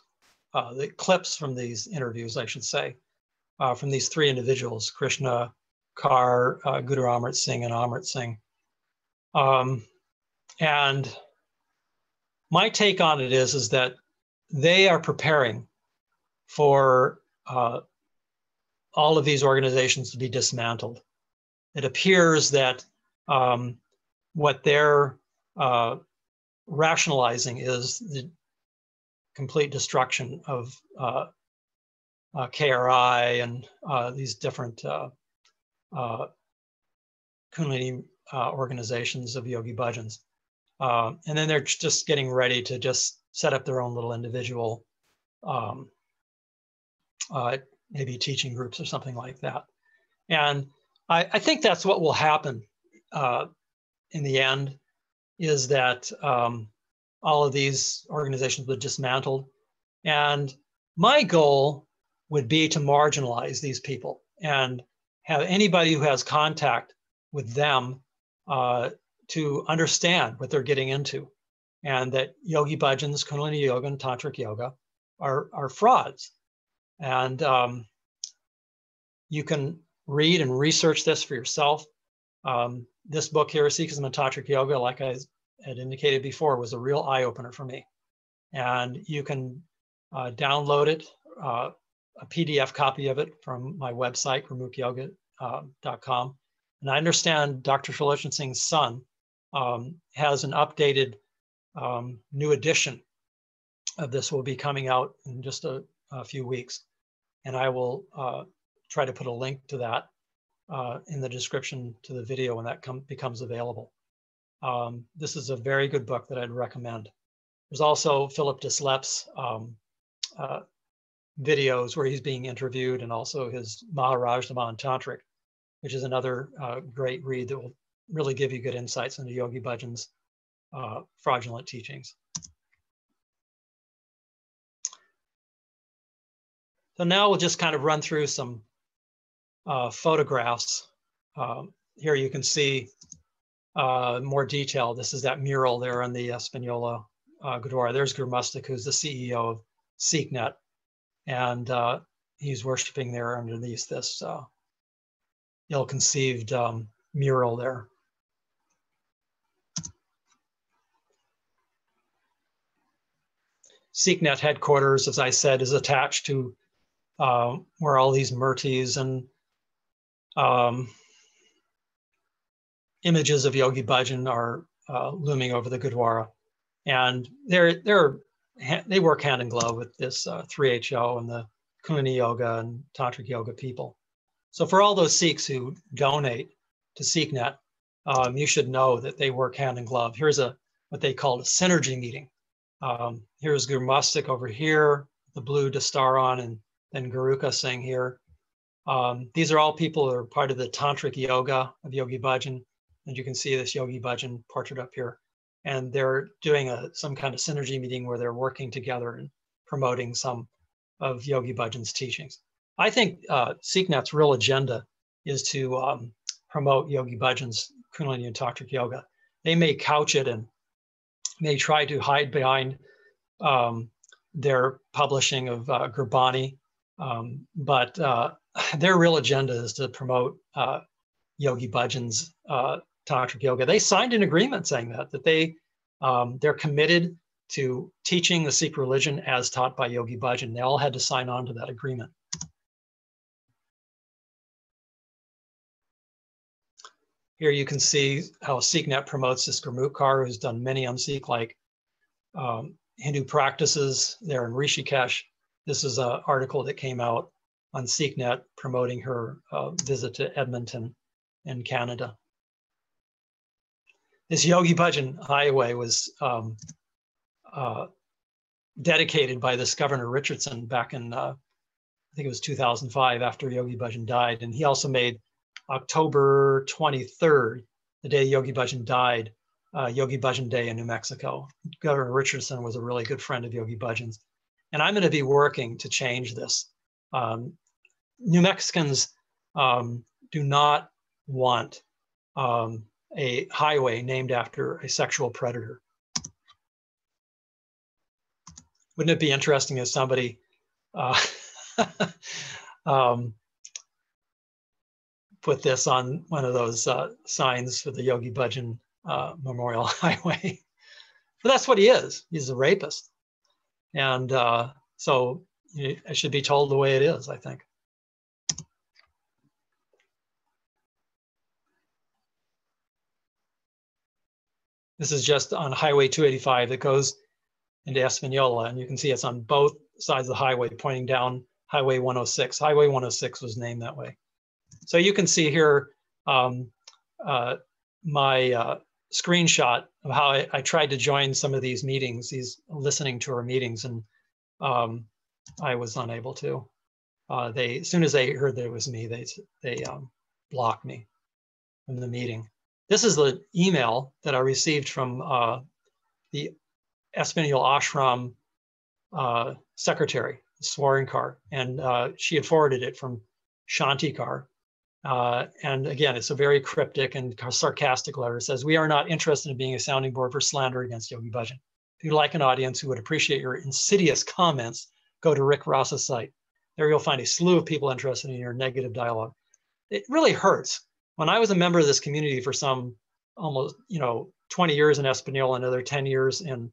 the clips from these interviews, I should say, from these 3 individuals, Krishna Kaur, Guru Amrit Singh, and Amrit Singh. And my take on it is that they are preparing for all of these organizations to be dismantled. It appears that what they're rationalizing is the complete destruction of KRI and these different Kundalini organizations of Yogi Bhajans. And then they're just getting ready to just set up their own little individual maybe teaching groups or something like that. And I think that's what will happen in the end, is that all of these organizations will be dismantled. And my goal would be to marginalize these people and have anybody who has contact with them to understand what they're getting into, and that Yogi Bhajans, Kundalini Yoga, and Tantric Yoga are frauds. And you can read and research this for yourself. This book here, Sikhism and Tantric Yoga, like I had indicated before, was a real eye-opener for me. And you can download it, a PDF copy of it from my website, gurmukhyoga.com. And I understand Dr. Shalochan Singh's son has an updated new edition of this will be coming out in just a few weeks. And I will try to put a link to that in the description to the video when that becomes available. This is a very good book that I'd recommend. There's also Philip Dislep's videos where he's being interviewed, and also his Maharaj Naman Tantric, which is another great read that will really give you good insights into Yogi Bhajan's fraudulent teachings. So now we'll just kind of run through some photographs. Here you can see more detail. This is that mural there on the Espanola Gurdwara. There's Gurmustic, who's the CEO of SikhNet, and he's worshiping there underneath this ill-conceived mural there. SikhNet headquarters, as I said, is attached to where all these murtis and images of Yogi Bhajan are looming over the Gurdwara. And they work hand in glove with this 3HO and the Kundalini Yoga and Tantric Yoga people. So for all those Sikhs who donate to SikhNet, you should know that they work hand in glove. Here's what they call a synergy meeting. Here's Gurmustic over here, the blue Dastaran, and then Garuka Singh here. These are all people who are part of the Tantric Yoga of Yogi Bhajan. And you can see this Yogi Bhajan portrait up here. And they're doing some kind of synergy meeting where they're working together and promoting some of Yogi Bhajan's teachings. I think SikhNet's real agenda is to promote Yogi Bhajan's Kundalini and Tantric Yoga. They may couch it and may try to hide behind their publishing of Gurbani, but their real agenda is to promote Yogi Bhajan's Tantric Yoga. They signed an agreement saying that they're committed to teaching the Sikh religion as taught by Yogi Bhajan. They all had to sign on to that agreement. Here you can see how SikhNet promotes this Gurmukh Kaur, who's done many un-Sikh-like Hindu practices there in Rishikesh. This is an article that came out on SikhNet promoting her visit to Edmonton in Canada. This Yogi Bhajan highway was dedicated by this Governor Richardson back in, I think it was 2005, after Yogi Bhajan died. And he also made October 23rd, the day Yogi Bhajan died, Yogi Bhajan Day in New Mexico. Governor Richardson was a really good friend of Yogi Bhajan's. And I'm going to be working to change this. New Mexicans do not want a highway named after a sexual predator. Wouldn't it be interesting if somebody put this on one of those signs for the Yogi Bhajan Memorial Highway? But that's what he is. He's a rapist. And so it should be told the way it is, I think. This is just on Highway 285 that goes into Espanola, and you can see it's on both sides of the highway pointing down Highway 106. Highway 106 was named that way. So you can see here my screenshot of how I tried to join some of these meetings, these listening tour meetings, and I was unable to. As soon as they heard that it was me, they blocked me from the meeting. This is the email that I received from the Espanola Ashram secretary. Swaringar, and she had forwarded it from Shantikar. And again, it's a very cryptic and sarcastic letter. It says, "We are not interested in being a sounding board for slander against Yogi Bhajan. If you'd like an audience who would appreciate your insidious comments, go to Rick Ross's site. There you'll find a slew of people interested in your negative dialogue." It really hurts. When I was a member of this community for some almost, 20 years in Espanola, another 10 years in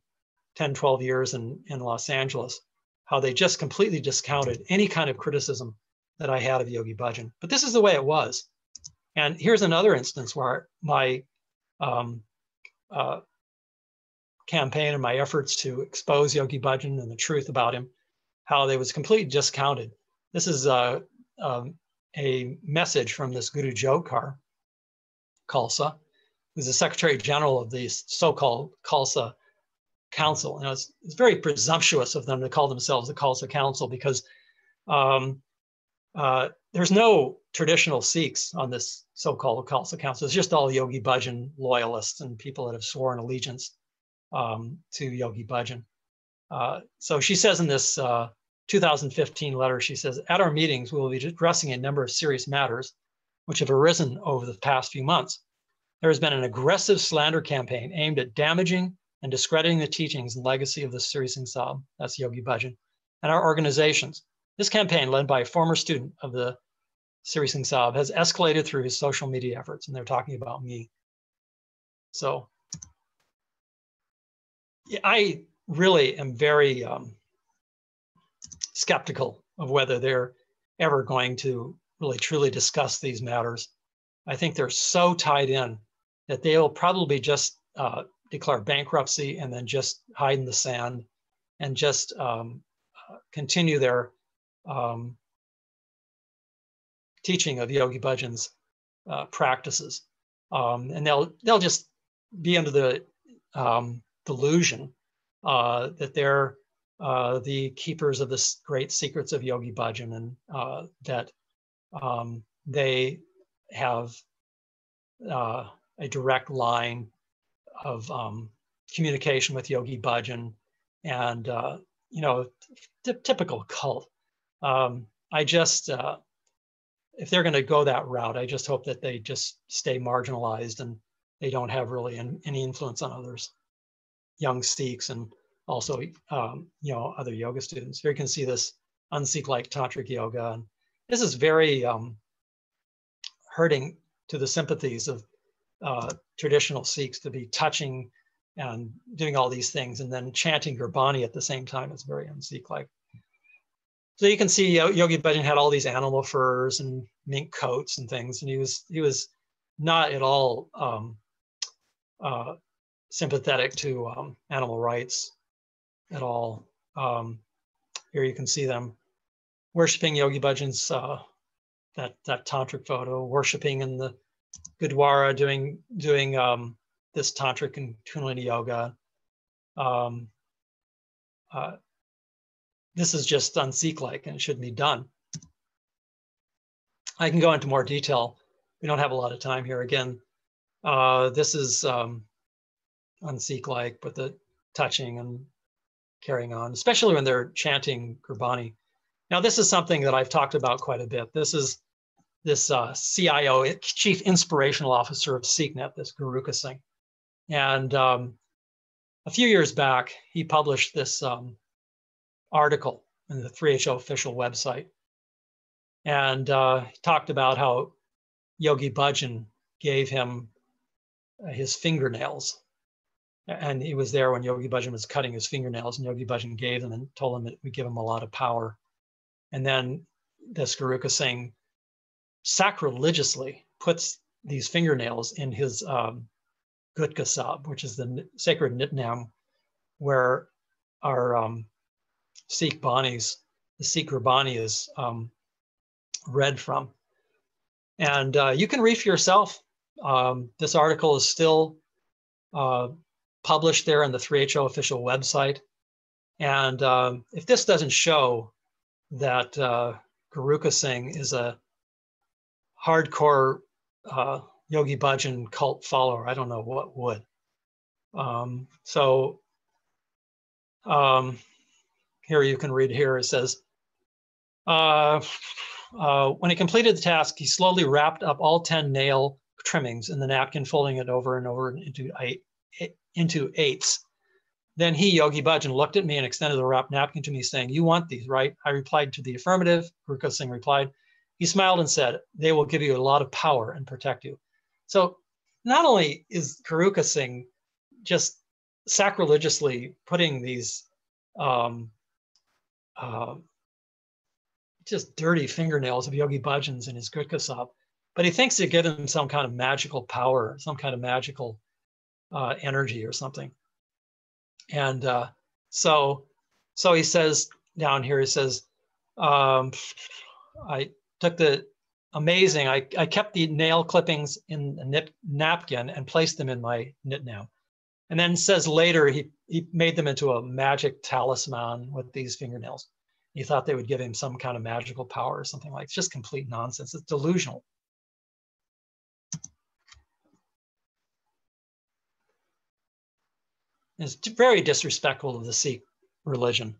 10, 12 years in Los Angeles, how they just completely discounted any kind of criticism that I had of Yogi Bhajan. But this is the way it was. And here's another instance where my campaign and my efforts to expose Yogi Bhajan and the truth about him, how they was completely discounted. This is a message from this Guru Jokar Khalsa, who's the Secretary General of the so-called Khalsa Council. And it's very presumptuous of them to call themselves the Khalsa Council, because there's no traditional Sikhs on this so-called Khalsa Council. It's just all Yogi Bhajan loyalists and people that have sworn allegiance to Yogi Bhajan. So she says in this 2015 letter, she says, "At our meetings, we will be addressing a number of serious matters which have arisen over the past few months. There has been an aggressive slander campaign aimed at damaging and discrediting the teachings and legacy of the Siri Singh Sahib," that's Yogi Bhajan, "and our organizations. This campaign, led by a former student of the Siri Singh Sahib, has escalated through his social media efforts," and they're talking about me. So I really am very skeptical of whether they're ever going to really truly discuss these matters. I think they're so tied in that they'll probably just declare bankruptcy and then just hide in the sand and just continue their teaching of Yogi Bhajan's practices. And they'll just be under the delusion that they're the keepers of the great secrets of Yogi Bhajan, and that they have a direct line of communication with Yogi Bhajan, and typical cult. I just, if they're going to go that route, I just hope that they just stay marginalized and they don't have really any influence on others, young Sikhs, and also other yoga students. Here you can see this un-Sikh-like tantric yoga, and this is very hurting to the sympathies of traditional Sikhs to be touching and doing all these things and then chanting Gurbani at the same time. It's very un-Sikh-like. So you can see Yogi Bhajan had all these animal furs and mink coats and things, and he was not at all sympathetic to animal rights at all. Here you can see them worshiping Yogi Bhajan's that tantric photo, worshiping in the Gurdwara, doing this tantric and kundalini yoga. This is just un-Sikh-like, and it shouldn't be done. I can go into more detail. We don't have a lot of time here. Again, this is un-Sikh-like, but the touching and carrying on, especially when they're chanting Gurbani. Now, this is something that I've talked about quite a bit. This is this CIO, Chief Inspirational Officer of SikhNet, this Guru Singh. And a few years back, he published this article in the 3HO official website. And he talked about how Yogi Bhajan gave him his fingernails. And he was there when Yogi Bhajan was cutting his fingernails, and Yogi Bhajan gave them and told him it would give him a lot of power. And then this Guru Singh sacrilegiously puts these fingernails in his Gutka Sahib, which is the sacred nitnam where our Sikh Banis, the Sikh Gurbani is read from. And you can read for yourself. This article is still published there on the 3HO official website. And if this doesn't show that Guru Singh is a hardcore Yogi Bhajan cult follower, I don't know what would. Here you can read here, it says, When he completed the task, he slowly wrapped up all 10 nail trimmings in the napkin, folding it over and over into eighths. Then he, Yogi Bhajan, looked at me and extended the wrapped napkin to me, saying, "You want these, right?" I replied to the affirmative. Guru Singh replied. He smiled and said, "They will give you a lot of power and protect you." So not only is Guru Singh just sacrilegiously putting these just dirty fingernails of Yogi Bhajan's in his Gurdwara Sahib, but he thinks they give him some kind of magical power, some kind of magical energy or something. And so he says down here, he says, I took the amazing, I kept the nail clippings in a knit napkin and placed them in my knit now. And then says later, he made them into a magic talisman with these fingernails. He thought they would give him some kind of magical power or something like. It's just complete nonsense. It's delusional. It's very disrespectful of the Sikh religion.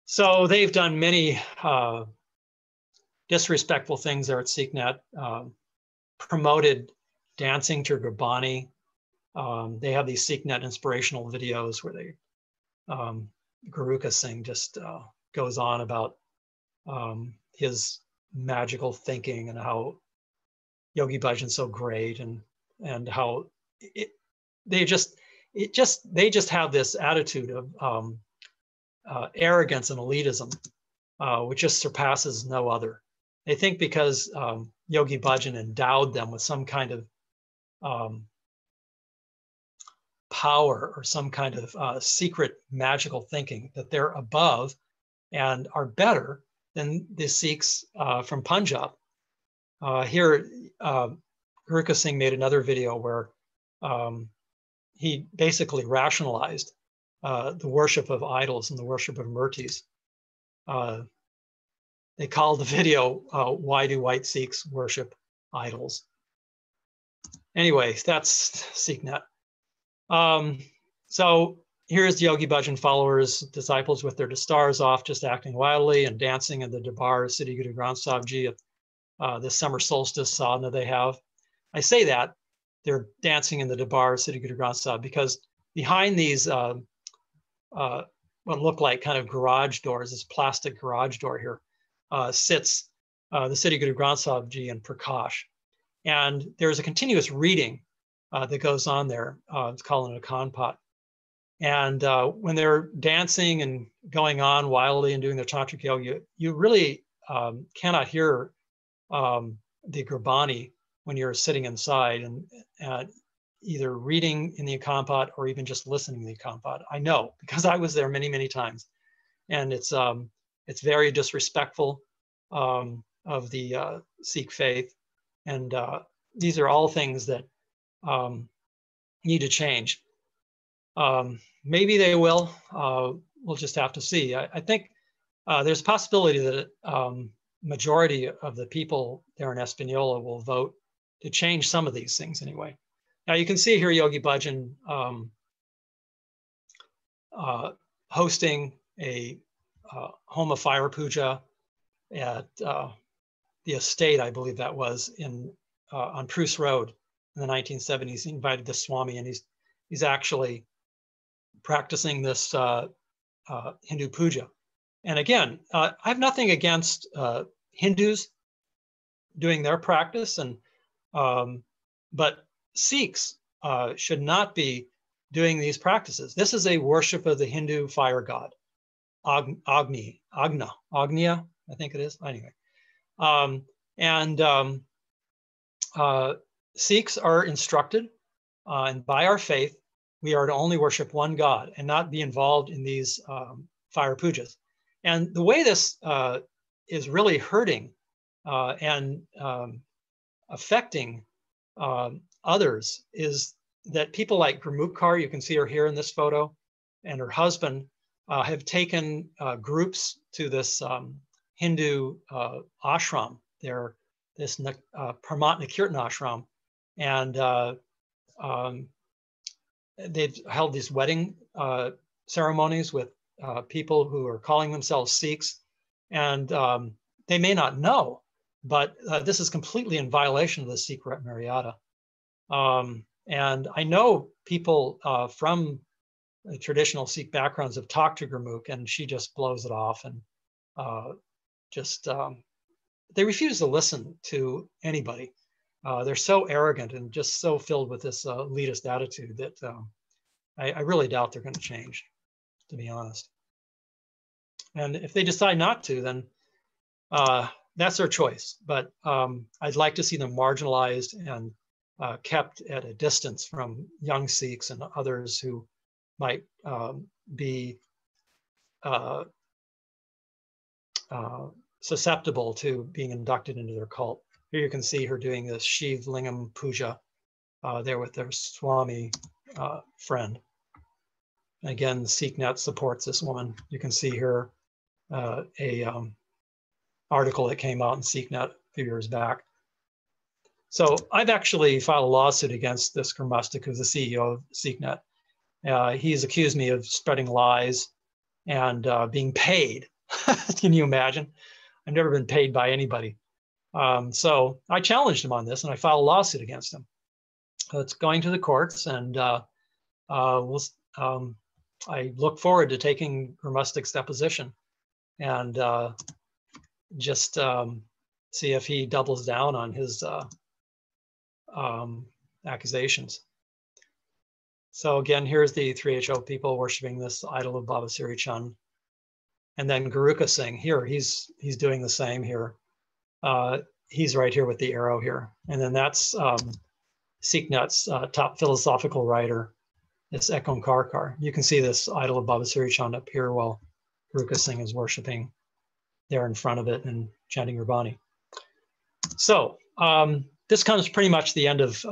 So they've done many disrespectful things there at SikhNet, promoted dancing to Gurbani. They have these SikhNet inspirational videos where they, Guru Singh just goes on about his magical thinking and how Yogi Bhajan's so great, and how they just have this attitude of arrogance and elitism, which just surpasses no other. They think because Yogi Bhajan endowed them with some kind of power or some kind of secret magical thinking, that they're above and are better than the Sikhs from Punjab. Here, Guru Singh made another video where he basically rationalized the worship of idols and the worship of murtis. They called the video, "Why Do White Sikhs Worship Idols?" Anyway, that's SikhNet. So here's Yogi Bhajan followers, disciples with their dastars off, just acting wildly and dancing in the darbar Siri Guru Granth Sahib at this summer solstice sadhana they have. I say that they're dancing in the darbar Siri Guru Granth Sahib because behind these what look like kind of garage doors, this plastic garage door here, sits the Siri Guru Granth Sahib Ji and Prakash. And there's a continuous reading that goes on there. It's called an akanpat. And when they're dancing and going on wildly and doing their tantric yoga, you really cannot hear the Gurbani when you're sitting inside and either reading in the akanpat or even just listening to the akanpat. I know because I was there many, many times, and it's very disrespectful of the Sikh faith, and these are all things that need to change. Maybe they will. We'll just have to see. I think there's a possibility that majority of the people there in Espanola will vote to change some of these things anyway. Now you can see here Yogi Bhajan hosting a home of fire puja at the estate, I believe that was, on Pruce Road in the 1970s. He invited the Swami, and he's actually practicing this Hindu puja. And again, I have nothing against Hindus doing their practice, but Sikhs should not be doing these practices. This is a worship of the Hindu fire god, Agnya, I think it is. Anyway, Sikhs are instructed, and by our faith, we are to only worship one God and not be involved in these fire pujas. And the way this is really hurting and affecting others is that people like Gurmukh, you can see her here in this photo, and her husband have taken groups to this Hindu ashram. They're this Pramatna Kirtan ashram, and they've held these wedding ceremonies with people who are calling themselves Sikhs, and they may not know, but this is completely in violation of the Sikh Maryada. And I know people from traditional Sikh backgrounds have talked to Gurmukh, and she just blows it off, and they refuse to listen to anybody. They're so arrogant and just so filled with this elitist attitude that I really doubt they're going to change, to be honest. And if they decide not to, then that's their choice. But I'd like to see them marginalized and kept at a distance from young Sikhs and others who might be susceptible to being inducted into their cult. Here you can see her doing this Shiv Lingam Puja there with their Swami friend. And again, SikhNet supports this woman. You can see here article that came out in SikhNet a few years back. So I've actually filed a lawsuit against this Gurmustic, who's the CEO of SikhNet. He's accused me of spreading lies and being paid. Can you imagine? I've never been paid by anybody. So I challenged him on this, and I filed a lawsuit against him. It's going to the courts, and I look forward to taking Gurmustic's deposition and just see if he doubles down on his accusations. So again, here's the 3HO people worshiping this idol of Baba Siri Chand. And then Garuka Singh here, he's doing the same here. He's right here with the arrow here. And then that's SikhNet's top philosophical writer, it's Ekon Karkar. You can see this idol of Baba Siri Chand up here while Garuka Singh is worshiping there in front of it and chanting Gurbani. So this comes pretty much the end of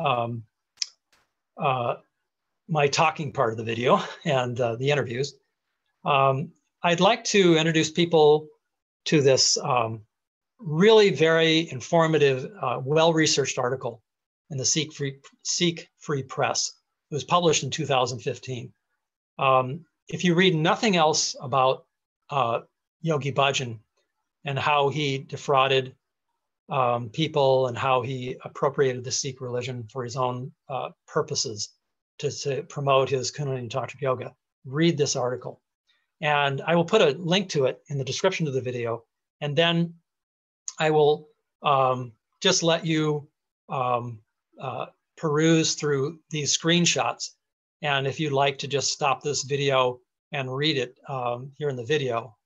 my talking part of the video and the interviews. I'd like to introduce people to this really very informative, well-researched article in the Sikh Free Press. It was published in 2015. If you read nothing else about Yogi Bhajan and how he defrauded people and how he appropriated the Sikh religion for his own purposes to promote his Kundalini Tantric Yoga, read this article. And I will put a link to it in the description of the video. And then I will just let you peruse through these screenshots. And if you'd like to just stop this video and read it here in the video,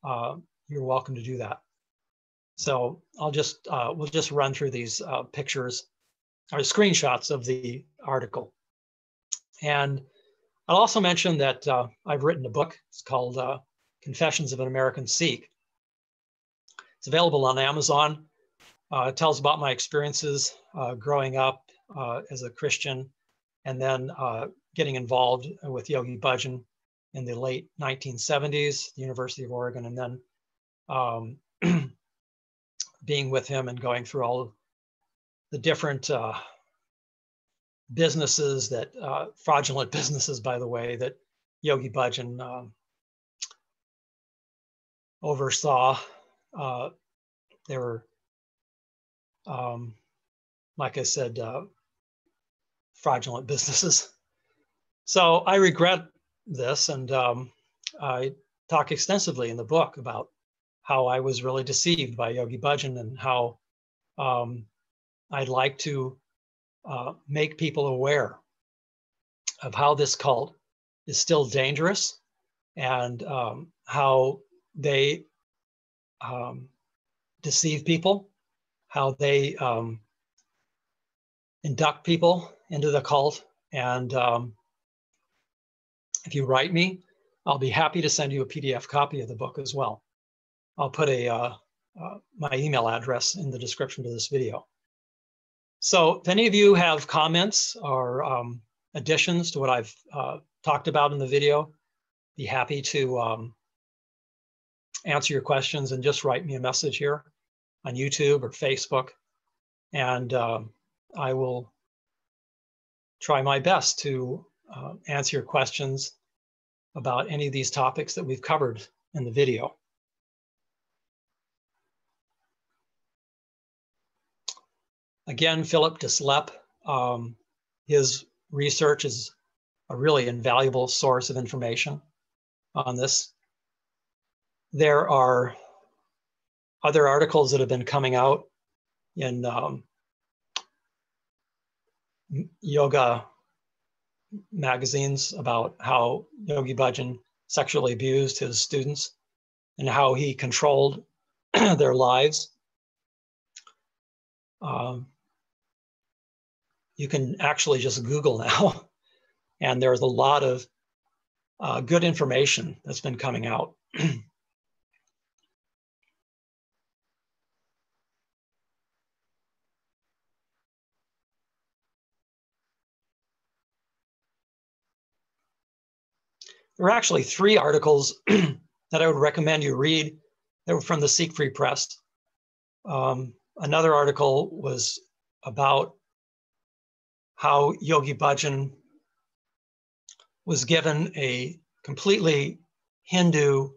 you're welcome to do that. So I'll just, we'll just run through these pictures or screenshots of the article. And I'll also mention that I've written a book. It's called Confessions of an American Sikh. It's available on Amazon. It tells about my experiences growing up as a Christian and then getting involved with Yogi Bhajan in the late 1970s, the University of Oregon, and then being with him and going through all of the different businesses that, fraudulent businesses, by the way, that Yogi Bhajan oversaw. They were, like I said, fraudulent businesses. So I regret this, and I talk extensively in the book about how I was really deceived by Yogi Bhajan and how I'd like to make people aware of how this cult is still dangerous and how they deceive people, how they induct people into the cult. And if you write me, I'll be happy to send you a PDF copy of the book as well. I'll put my email address in the description to this video. So if any of you have comments or additions to what I've talked about in the video, be happy to answer your questions and just write me a message here on YouTube or Facebook. And I will try my best to answer your questions about any of these topics that we've covered in the video. Again, Philip Deslep, his research is a really invaluable source of information on this. There are other articles that have been coming out in yoga magazines about how Yogi Bhajan sexually abused his students and how he controlled their lives. You can actually just Google now, and there's a lot of good information that's been coming out. There are actually 3 articles that I would recommend you read that were from the Sikh Free Press. Another article was about how Yogi Bhajan was given a completely Hindu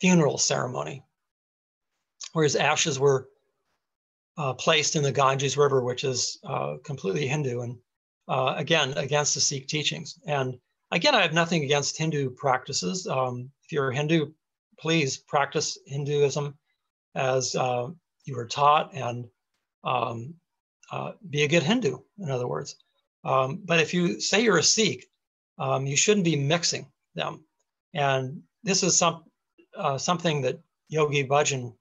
funeral ceremony, where his ashes were placed in the Ganges River, which is completely Hindu, and again, against the Sikh teachings. And again, I have nothing against Hindu practices. If you're a Hindu, please practice Hinduism as you were taught, and be a good Hindu, in other words. But if you say you're a Sikh, you shouldn't be mixing them. And this is something that Yogi Bhajan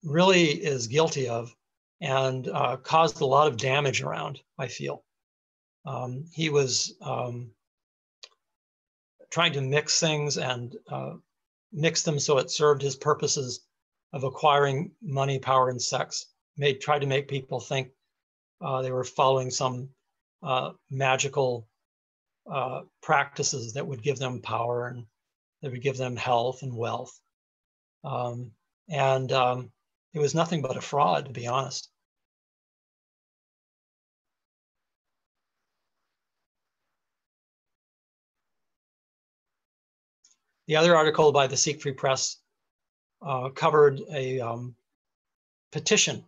really is guilty of, and caused a lot of damage around, I feel. He was trying to mix things and mix them so it served his purposes of acquiring money, power, and sex. Tried to make people think they were following some magical practices that would give them power and that would give them health and wealth. It was nothing but a fraud, to be honest. The other article by the Sikh Free Press covered a petition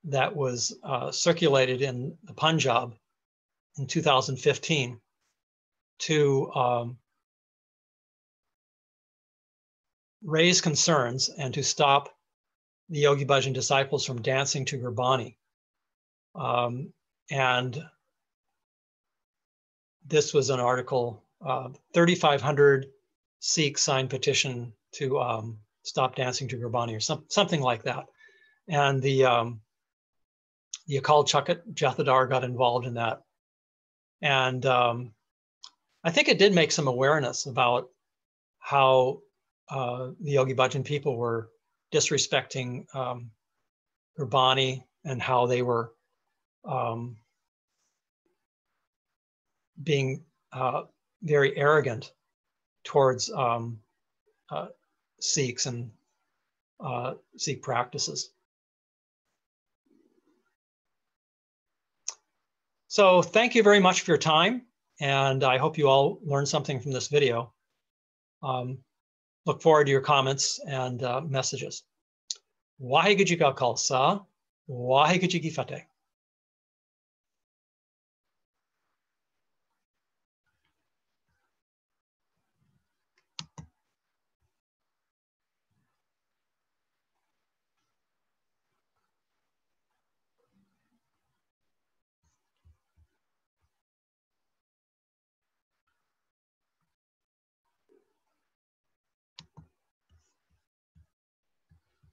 that was circulated in the Punjab in 2015 to raise concerns and to stop the Yogi Bhajan disciples from dancing to Gurbani. And this was an article, 3,500 Sikhs signed petition to stop dancing to Gurbani, or something like that. And the Akal Chakra Jathadar got involved in that. And I think it did make some awareness about how the Yogi Bhajan people were disrespecting Gurbani, and how they were being very arrogant towards Sikhs and Sikh practices. So thank you very much for your time, and I hope you all learned something from this video. Look forward to your comments and messages. Waheguru Ji Ka Khalsa, Waheguru Ji Ki Fateh.